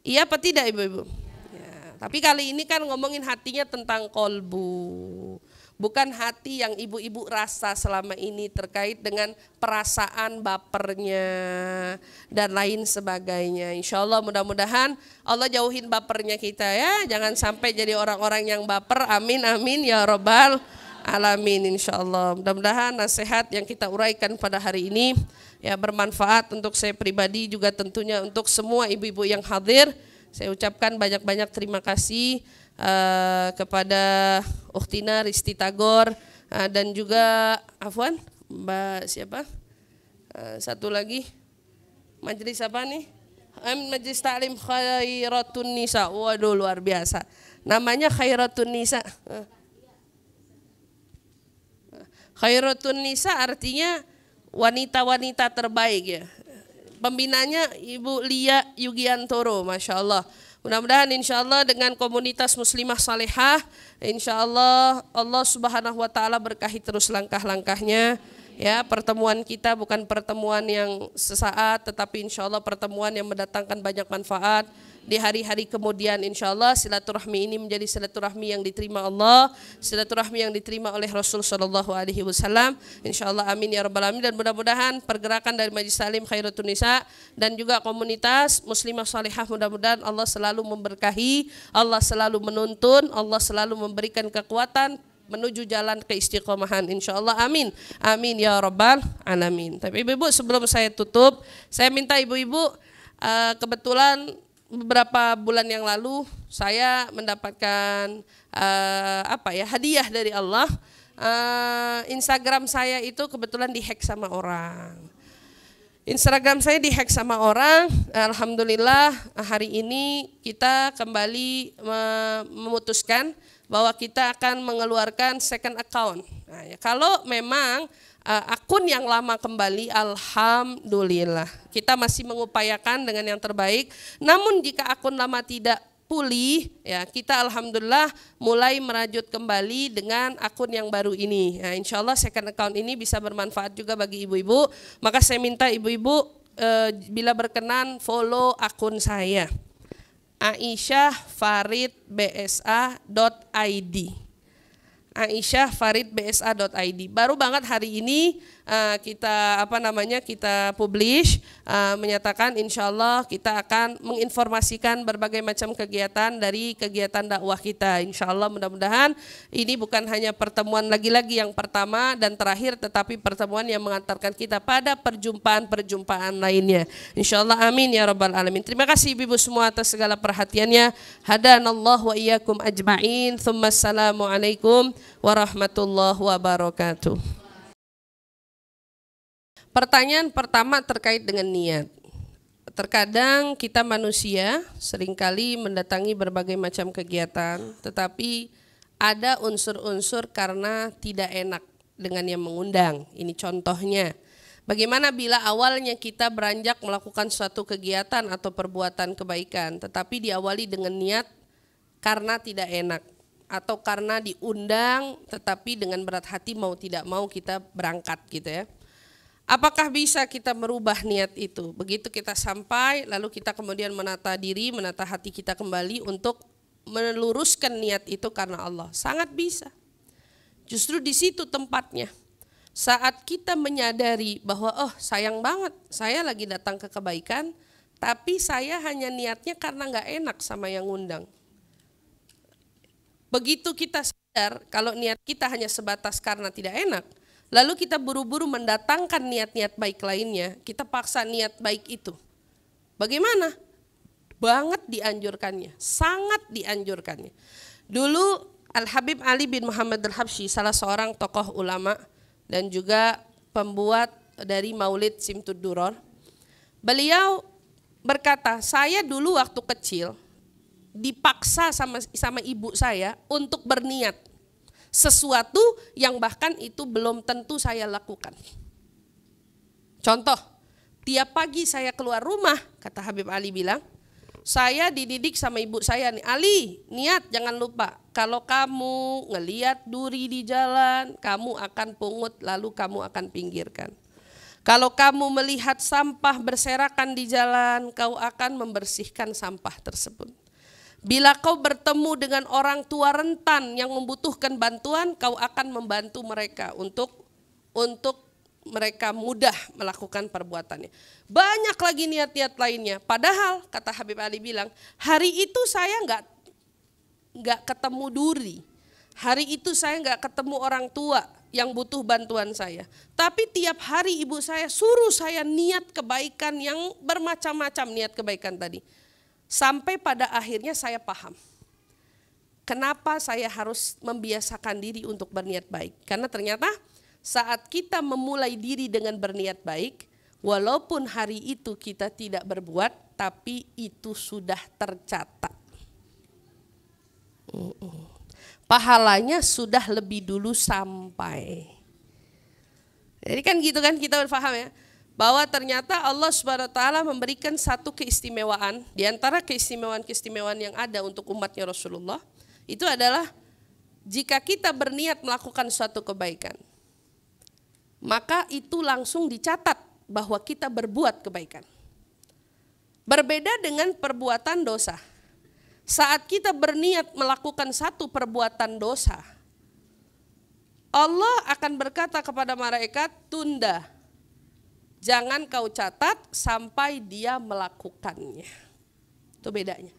Iya apa tidak ibu-ibu? Ya, tapi kali ini kan ngomongin hatinya tentang kolbu. Bukan hati yang ibu-ibu rasa selama ini terkait dengan perasaan bapernya dan lain sebagainya. Insya Allah mudah-mudahan Allah jauhin bapernya kita ya. Jangan sampai jadi orang-orang yang baper. Amin amin ya rabbal alamin. Insya Allah mudah-mudahan nasihat yang kita uraikan pada hari ini ya bermanfaat untuk saya pribadi, juga tentunya untuk semua ibu-ibu yang hadir. Saya ucapkan banyak-banyak terima kasih kepada Ukhtina Risti Tagor dan juga Afwan Mbak siapa satu lagi majelis apa nih, Majelis Ta'lim Khairatun Nisa. Waduh luar biasa namanya, Khairatun Nisa. Khairatun Nisa artinya wanita-wanita terbaik ya. Pembinanya Ibu Lia Yugiantoro, Masya Allah. Mudah-mudahan insya Allah dengan komunitas muslimah salehah, insya Allah Allah Subhanahu wa ta'ala berkahi terus langkah-langkahnya. Ya, pertemuan kita bukan pertemuan yang sesaat, tetapi insya Allah pertemuan yang mendatangkan banyak manfaat di hari-hari kemudian insya Allah silaturahmi ini menjadi silaturahmi yang diterima Allah, silaturahmi yang diterima oleh Rasul Shallallahu Alaihi Wasallam. Insya Allah amin ya rabbal alamin. Dan mudah-mudahan pergerakan dari Majelis Taklim Khairatul Nisa dan juga komunitas muslimah salihah, mudah-mudahan Allah selalu memberkahi, Allah selalu menuntun, Allah selalu memberikan kekuatan menuju jalan keistiqomahan insyaallah amin amin ya rabbal alamin. Tapi ibu-ibu, sebelum saya tutup, saya minta ibu-ibu, kebetulan beberapa bulan yang lalu saya mendapatkan hadiah dari Allah. Instagram saya itu kebetulan dihack sama orang. Instagram saya dihack sama orang. Alhamdulillah hari ini kita kembali memutuskan bahwa kita akan mengeluarkan second account. Nah, ya, kalau memang akun yang lama kembali, alhamdulillah kita masih mengupayakan dengan yang terbaik. Namun jika akun lama tidak pulih, ya kita alhamdulillah mulai merajut kembali dengan akun yang baru ini. Nah, insya Allah second account ini bisa bermanfaat juga bagi ibu-ibu. Maka saya minta ibu-ibu bila berkenan follow akun saya, aisyahfaridbsa.id. aisyahfaridbsa.id. Baru banget hari ini kita kita publish, menyatakan insya Allah kita akan menginformasikan berbagai macam kegiatan dari kegiatan dakwah kita. Insya Allah mudah-mudahan ini bukan hanya pertemuan lagi-lagi yang pertama dan terakhir, tetapi pertemuan yang mengantarkan kita pada perjumpaan-perjumpaan lainnya. Insya Allah amin ya rabbal alamin. Terima kasih ibu-ibu semua atas segala perhatiannya. Hadanallahu wa iyyakum ajma'in. Assalamualaikum warahmatullahi wabarakatuh. Pertanyaan pertama terkait dengan niat. Terkadang kita manusia seringkali mendatangi berbagai macam kegiatan, tetapi ada unsur-unsur karena tidak enak dengan yang mengundang. Ini contohnya. Bagaimana bila awalnya kita beranjak melakukan suatu kegiatan atau perbuatan kebaikan, tetapi diawali dengan niat karena tidak enak, atau karena diundang tetapi dengan berat hati mau tidak mau kita berangkat gitu ya. Apakah bisa kita merubah niat itu? Begitu kita sampai, lalu kita kemudian menata diri, menata hati kita kembali untuk meluruskan niat itu karena Allah. Sangat bisa. Justru di situ tempatnya. Saat kita menyadari bahwa sayang banget, saya lagi datang ke kebaikan, tapi saya hanya niatnya karena nggak enak sama yang ngundang. Begitu kita sadar kalau niat kita hanya sebatas karena tidak enak, lalu kita buru-buru mendatangkan niat-niat baik lainnya, kita paksa niat baik itu. Bagaimana? Banget dianjurkannya, sangat dianjurkannya. Dulu Al-Habib Ali bin Muhammad Al-Habsyi, salah seorang tokoh ulama dan juga pembuat dari Maulid Simtud Duror, beliau berkata, saya dulu waktu kecil dipaksa sama ibu saya untuk berniat sesuatu yang bahkan itu belum tentu saya lakukan. Contoh, tiap pagi saya keluar rumah, kata Habib Ali bilang, saya dididik sama ibu saya nih, Ali, niat jangan lupa, kalau kamu ngelihat duri di jalan, kamu akan pungut lalu kamu akan pinggirkan. Kalau kamu melihat sampah berserakan di jalan, kau akan membersihkan sampah tersebut. Bila kau bertemu dengan orang tua rentan yang membutuhkan bantuan, kau akan membantu mereka untuk mereka mudah melakukan perbuatannya. Banyak lagi niat-niat lainnya. Padahal kata Habib Ali bilang, hari itu saya nggak ketemu duri. Hari itu saya nggak ketemu orang tua yang butuh bantuan saya. Tapi tiap hari ibu saya suruh saya niat kebaikan yang bermacam-macam niat kebaikan tadi. Sampai pada akhirnya saya paham kenapa saya harus membiasakan diri untuk berniat baik. Karena ternyata saat kita memulai diri dengan berniat baik, walaupun hari itu kita tidak berbuat, tapi itu sudah tercatat. Pahalanya sudah lebih dulu sampai. Jadi kan gitu kan, kita berpaham ya, bahwa ternyata Allah SWT memberikan satu keistimewaan, di antara keistimewaan-keistimewaan yang ada untuk umatnya Rasulullah, itu adalah jika kita berniat melakukan suatu kebaikan, maka itu langsung dicatat bahwa kita berbuat kebaikan. Berbeda dengan perbuatan dosa. Saat kita berniat melakukan satu perbuatan dosa, Allah akan berkata kepada malaikat, tunda. Jangan kau catat sampai dia melakukannya. Itu bedanya.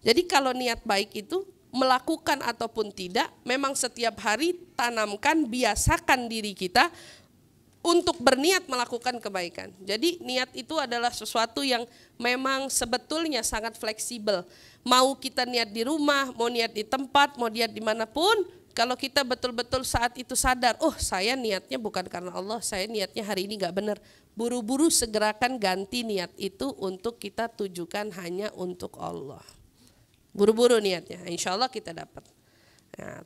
Jadi kalau niat baik itu melakukan ataupun tidak, memang setiap hari tanamkan, biasakan diri kita untuk berniat melakukan kebaikan. Jadi niat itu adalah sesuatu yang memang sebetulnya sangat fleksibel. Mau kita niat di rumah, mau niat di tempat, mau niat dimanapun, kalau kita betul-betul saat itu sadar, oh saya niatnya bukan karena Allah, saya niatnya hari ini gak benar. Buru-buru segerakan ganti niat itu untuk kita tujukan hanya untuk Allah. Buru-buru niatnya, insya Allah kita dapat. Nah,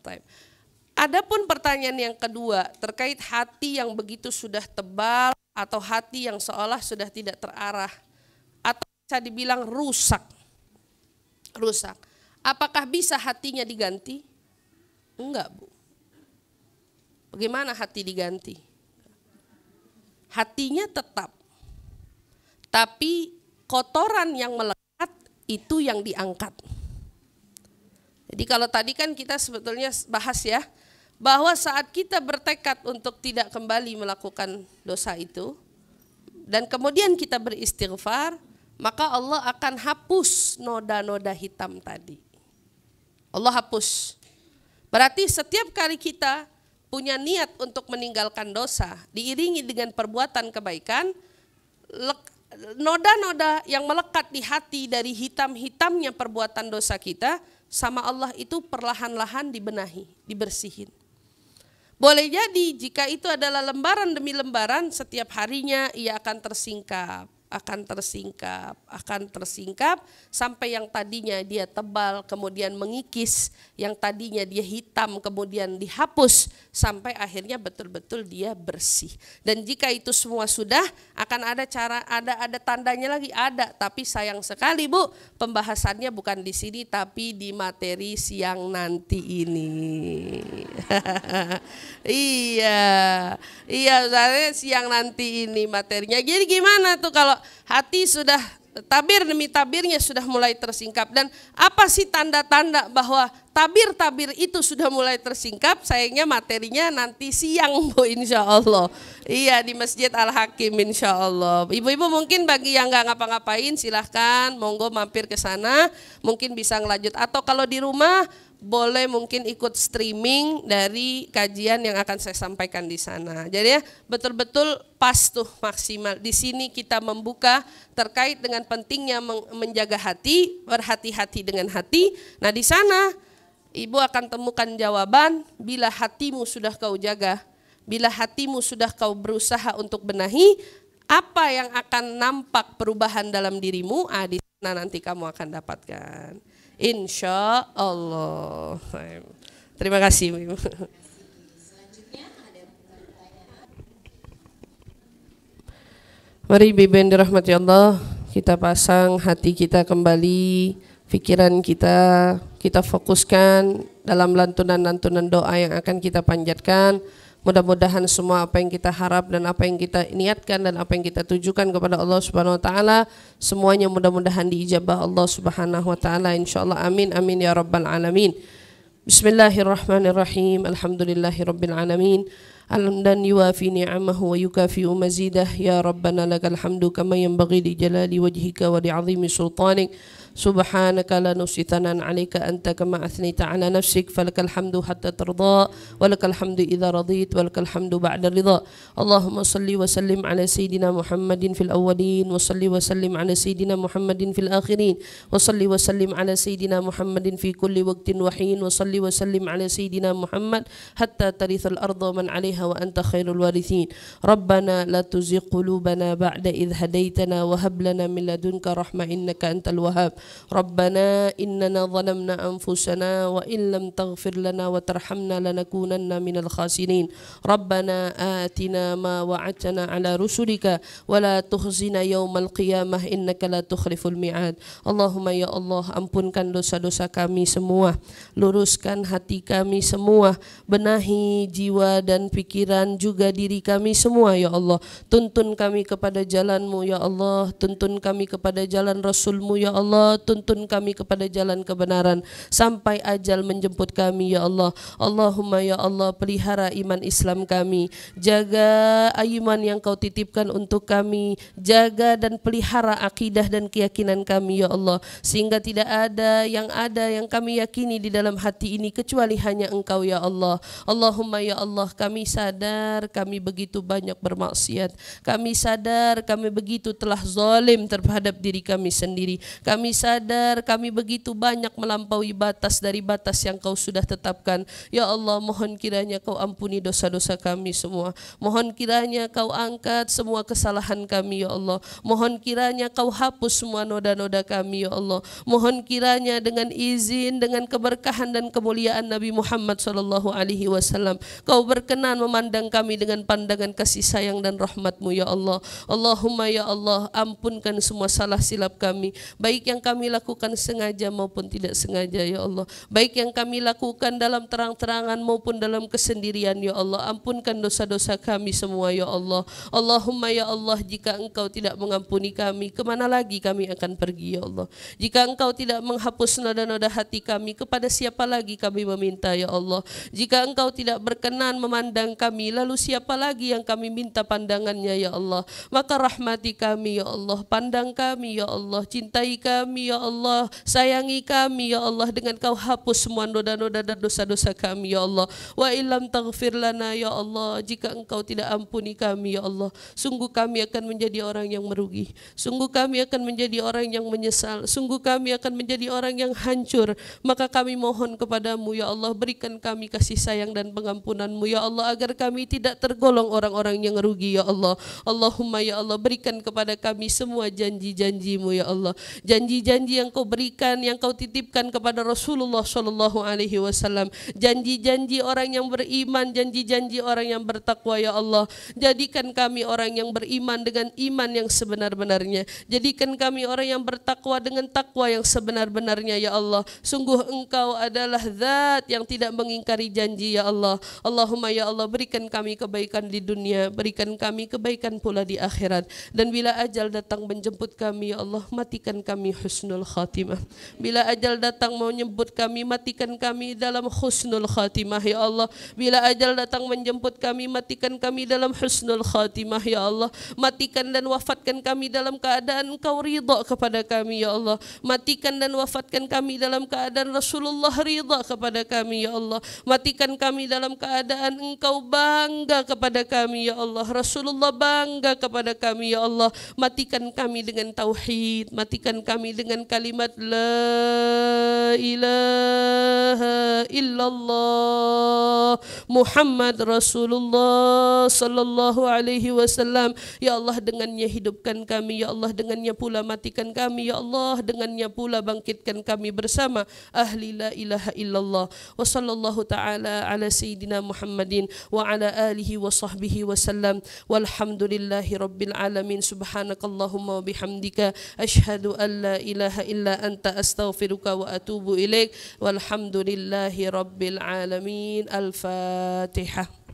adapun pertanyaan yang kedua terkait hati yang begitu sudah tebal atau hati yang seolah sudah tidak terarah atau bisa dibilang rusak. Apakah bisa hatinya diganti? Enggak, Bu. Bagaimana hati diganti? Hatinya tetap, tapi kotoran yang melekat itu yang diangkat. Jadi kalau tadi kan kita sebetulnya bahas ya, bahwa saat kita bertekad untuk tidak kembali melakukan dosa itu, dan kemudian kita beristighfar, maka Allah akan hapus noda-noda hitam tadi. Allah hapus. Berarti setiap kali kita punya niat untuk meninggalkan dosa, diiringi dengan perbuatan kebaikan, noda-noda yang melekat di hati dari hitam-hitamnya perbuatan dosa kita, sama Allah itu perlahan-lahan dibenahi, dibersihin. Boleh jadi jika itu adalah lembaran demi lembaran, setiap harinya ia akan tersingkap sampai yang tadinya dia tebal kemudian mengikis, yang tadinya dia hitam kemudian dihapus sampai akhirnya betul-betul dia bersih. Dan jika itu semua sudah, akan ada tandanya lagi, tapi sayang sekali Bu, pembahasannya bukan di sini tapi di materi siang nanti ini. Iya, saya siang nanti ini materinya. Jadi gimana tuh kalau hati sudah tabir demi tabirnya sudah mulai tersingkap, dan apa sih tanda-tanda bahwa tabir-tabir itu sudah mulai tersingkap? Sayangnya materinya nanti siang Bu, insya Allah. Iya, di Masjid Al-Hakim insya Allah. Ibu-ibu mungkin bagi yang nggak ngapa-ngapain silahkan monggo mampir ke sana, mungkin bisa ngelanjut, atau kalau di rumah boleh mungkin ikut streaming dari kajian yang akan saya sampaikan di sana. Jadi ya betul-betul pas tuh, maksimal. Di sini kita membuka terkait dengan pentingnya menjaga hati, berhati-hati dengan hati. Nah di sana ibu akan temukan jawaban bila hatimu sudah kau jaga, bila hatimu sudah kau berusaha untuk benahi, apa yang akan nampak perubahan dalam dirimu, di sana nanti kamu akan dapatkan. Insya Allah. Terima kasih. Selanjutnya ada pertanyaan. Mari Ibu yang dirahmati Allah, kita pasang hati kita kembali, pikiran kita fokuskan dalam lantunan-lantunan doa yang akan kita panjatkan. Mudah-mudahan semua apa yang kita harap dan apa yang kita niatkan dan apa yang kita tujukan kepada Allah Subhanahu wa taala, semuanya mudah-mudahan diijabah Allah Subhanahu wa taala insyaallah. Amin amin ya rabbal alamin. Bismillahirrahmanirrahim. Alhamdulillahirabbil alamin. Hamdan yuwafi ni'amahu wa yukafi'u mazidah. Ya rabbana lakal hamdu kama yanbaghi li jalali wajhika wa li'azimi sultanik. Subhanaka la nuhsi thanan 'alaika anta kama athnayta 'ala nafsik, falakal hamdu hatta tarda wa lakal hamdu idza radit wa lakal hamdu ba'da ridha. Allahumma salli wa sallim 'ala sayidina Muhammadin fil awwalin wa salli wa sallim 'ala sayidina Muhammadin fil akhirin wa salli wa sallim 'ala sayidina Muhammadin fi kulli waqtin wa hin wa salli wa sallim 'ala sayidina Muhammad hatta tarithal arda man 'alayha wa anta khairul warithin. Rabbana la tuzigh qulubana ba'da idh hadaytana wa hab lana min ladunka rahmah innaka antal wahhab. Rabbana innana zalamna anfusana wa in lam taghfir lana wa tarhamna lanakunanna minal khasirin. Rabbana atina ma wa'adtana ala rusulika wa la tukhzina yawmal qiyamah innaka la tukhliful mi'ad. Allahumma ya Allah, ampunkan dosa-dosa kami semua, luruskan hati kami semua, benahi jiwa dan pikiran pikiran, juga diri kami semua ya Allah. Tuntun kami kepada jalan-Mu ya Allah, tuntun kami kepada jalan Rasul-Mu ya Allah, tuntun kami kepada jalan kebenaran sampai ajal menjemput kami ya Allah. Allahumma ya Allah, pelihara iman Islam kami, jaga iman yang Kau titipkan untuk kami, jaga dan pelihara akidah dan keyakinan kami ya Allah, sehingga tidak ada yang kami yakini di dalam hati ini kecuali hanya Engkau ya Allah. Allahumma ya Allah, kami sadar kami begitu banyak bermaksiat, kami sadar kami begitu telah zalim terhadap diri kami sendiri, kami sadar kami begitu banyak melampaui batas dari batas yang Kau sudah tetapkan ya Allah. Mohon kiranya Kau ampuni dosa-dosa kami semua, mohon kiranya Kau angkat semua kesalahan kami ya Allah, mohon kiranya Kau hapus semua noda-noda kami ya Allah, mohon kiranya dengan izin, dengan keberkahan dan kemuliaan Nabi Muhammad SAW, Kau berkenan memandang kami dengan pandangan kasih sayang dan rahmat-Mu ya Allah. Allahumma ya Allah, ampunkan semua salah silap kami, baik yang kami lakukan sengaja maupun tidak sengaja ya Allah, baik yang kami lakukan dalam terang-terangan maupun dalam kesendirian ya Allah. Ampunkan dosa-dosa kami semua ya Allah. Allahumma ya Allah, jika Engkau tidak mengampuni kami, kemana lagi kami akan pergi ya Allah? Jika Engkau tidak menghapus noda-noda hati kami, kepada siapa lagi kami meminta ya Allah? Jika Engkau tidak berkenan memandang kami, lalu siapa lagi yang kami minta pandangannya ya Allah? Maka rahmati kami ya Allah, pandang kami ya Allah, cintai kami ya Allah, sayangi kami ya Allah, dengan Kau hapus semua noda-noda dan dosa-dosa kami ya Allah. Wa illam taghfir lana ya Allah, jika Engkau tidak ampuni kami ya Allah, sungguh kami akan menjadi orang yang merugi, sungguh kami akan menjadi orang yang menyesal, sungguh kami akan menjadi orang yang hancur. Maka kami mohon kepadamu ya Allah, berikan kami kasih sayang dan pengampunan-Mu ya Allah, agar kami tidak tergolong orang-orang yang rugi ya Allah. Allahumma ya Allah, berikan kepada kami semua janji-janji-Mu ya Allah, janji-janji yang Kau berikan, yang Kau titipkan kepada Rasulullah SAW, janji-janji orang yang beriman, janji-janji orang yang bertakwa ya Allah. Jadikan kami orang yang beriman dengan iman yang sebenar-benarnya, jadikan kami orang yang bertakwa dengan takwa yang sebenar-benarnya ya Allah. Sungguh Engkau adalah zat yang tidak mengingkari janji ya Allah. Allahumma ya Allah, berikan kami kebaikan di dunia, berikan kami kebaikan pula di akhirat, dan bila ajal datang menjemput kami ya Allah, matikan kami husnul khatimah. Bila ajal datang menjemput kami, matikan kami dalam husnul khatimah ya Allah. Bila ajal datang menjemput kami, matikan kami dalam husnul khatimah ya Allah. Matikan dan wafatkan kami dalam keadaan Engkau ridha kepada kami ya Allah. Matikan dan wafatkan kami dalam keadaan Rasulullah ridha kepada kami ya Allah. Matikan kami dalam keadaan Engkau bangga kepada kami ya Allah, Rasulullah bangga kepada kami ya Allah. Matikan kami dengan tauhid, matikan kami dengan kalimat la ilaha illallah Muhammad Rasulullah sallallahu alaihi wasallam ya Allah. Dengannya hidupkan kami ya Allah, dengannya pula matikan kami ya Allah, dengannya pula bangkitkan kami bersama ahli la ilaha illallah. Wa sallallahu ta'ala ala sayyidina Muhammadin wa ala alihi wa sahbihi wa sallam, walhamdulillahi rabbil alamin. Subhanakallahumma wa bihamdika ashhadu an la ilaha illa anta astaghfiruka wa atubu ilaik, walhamdulillahi rabbil alamin. Al-Fatihah.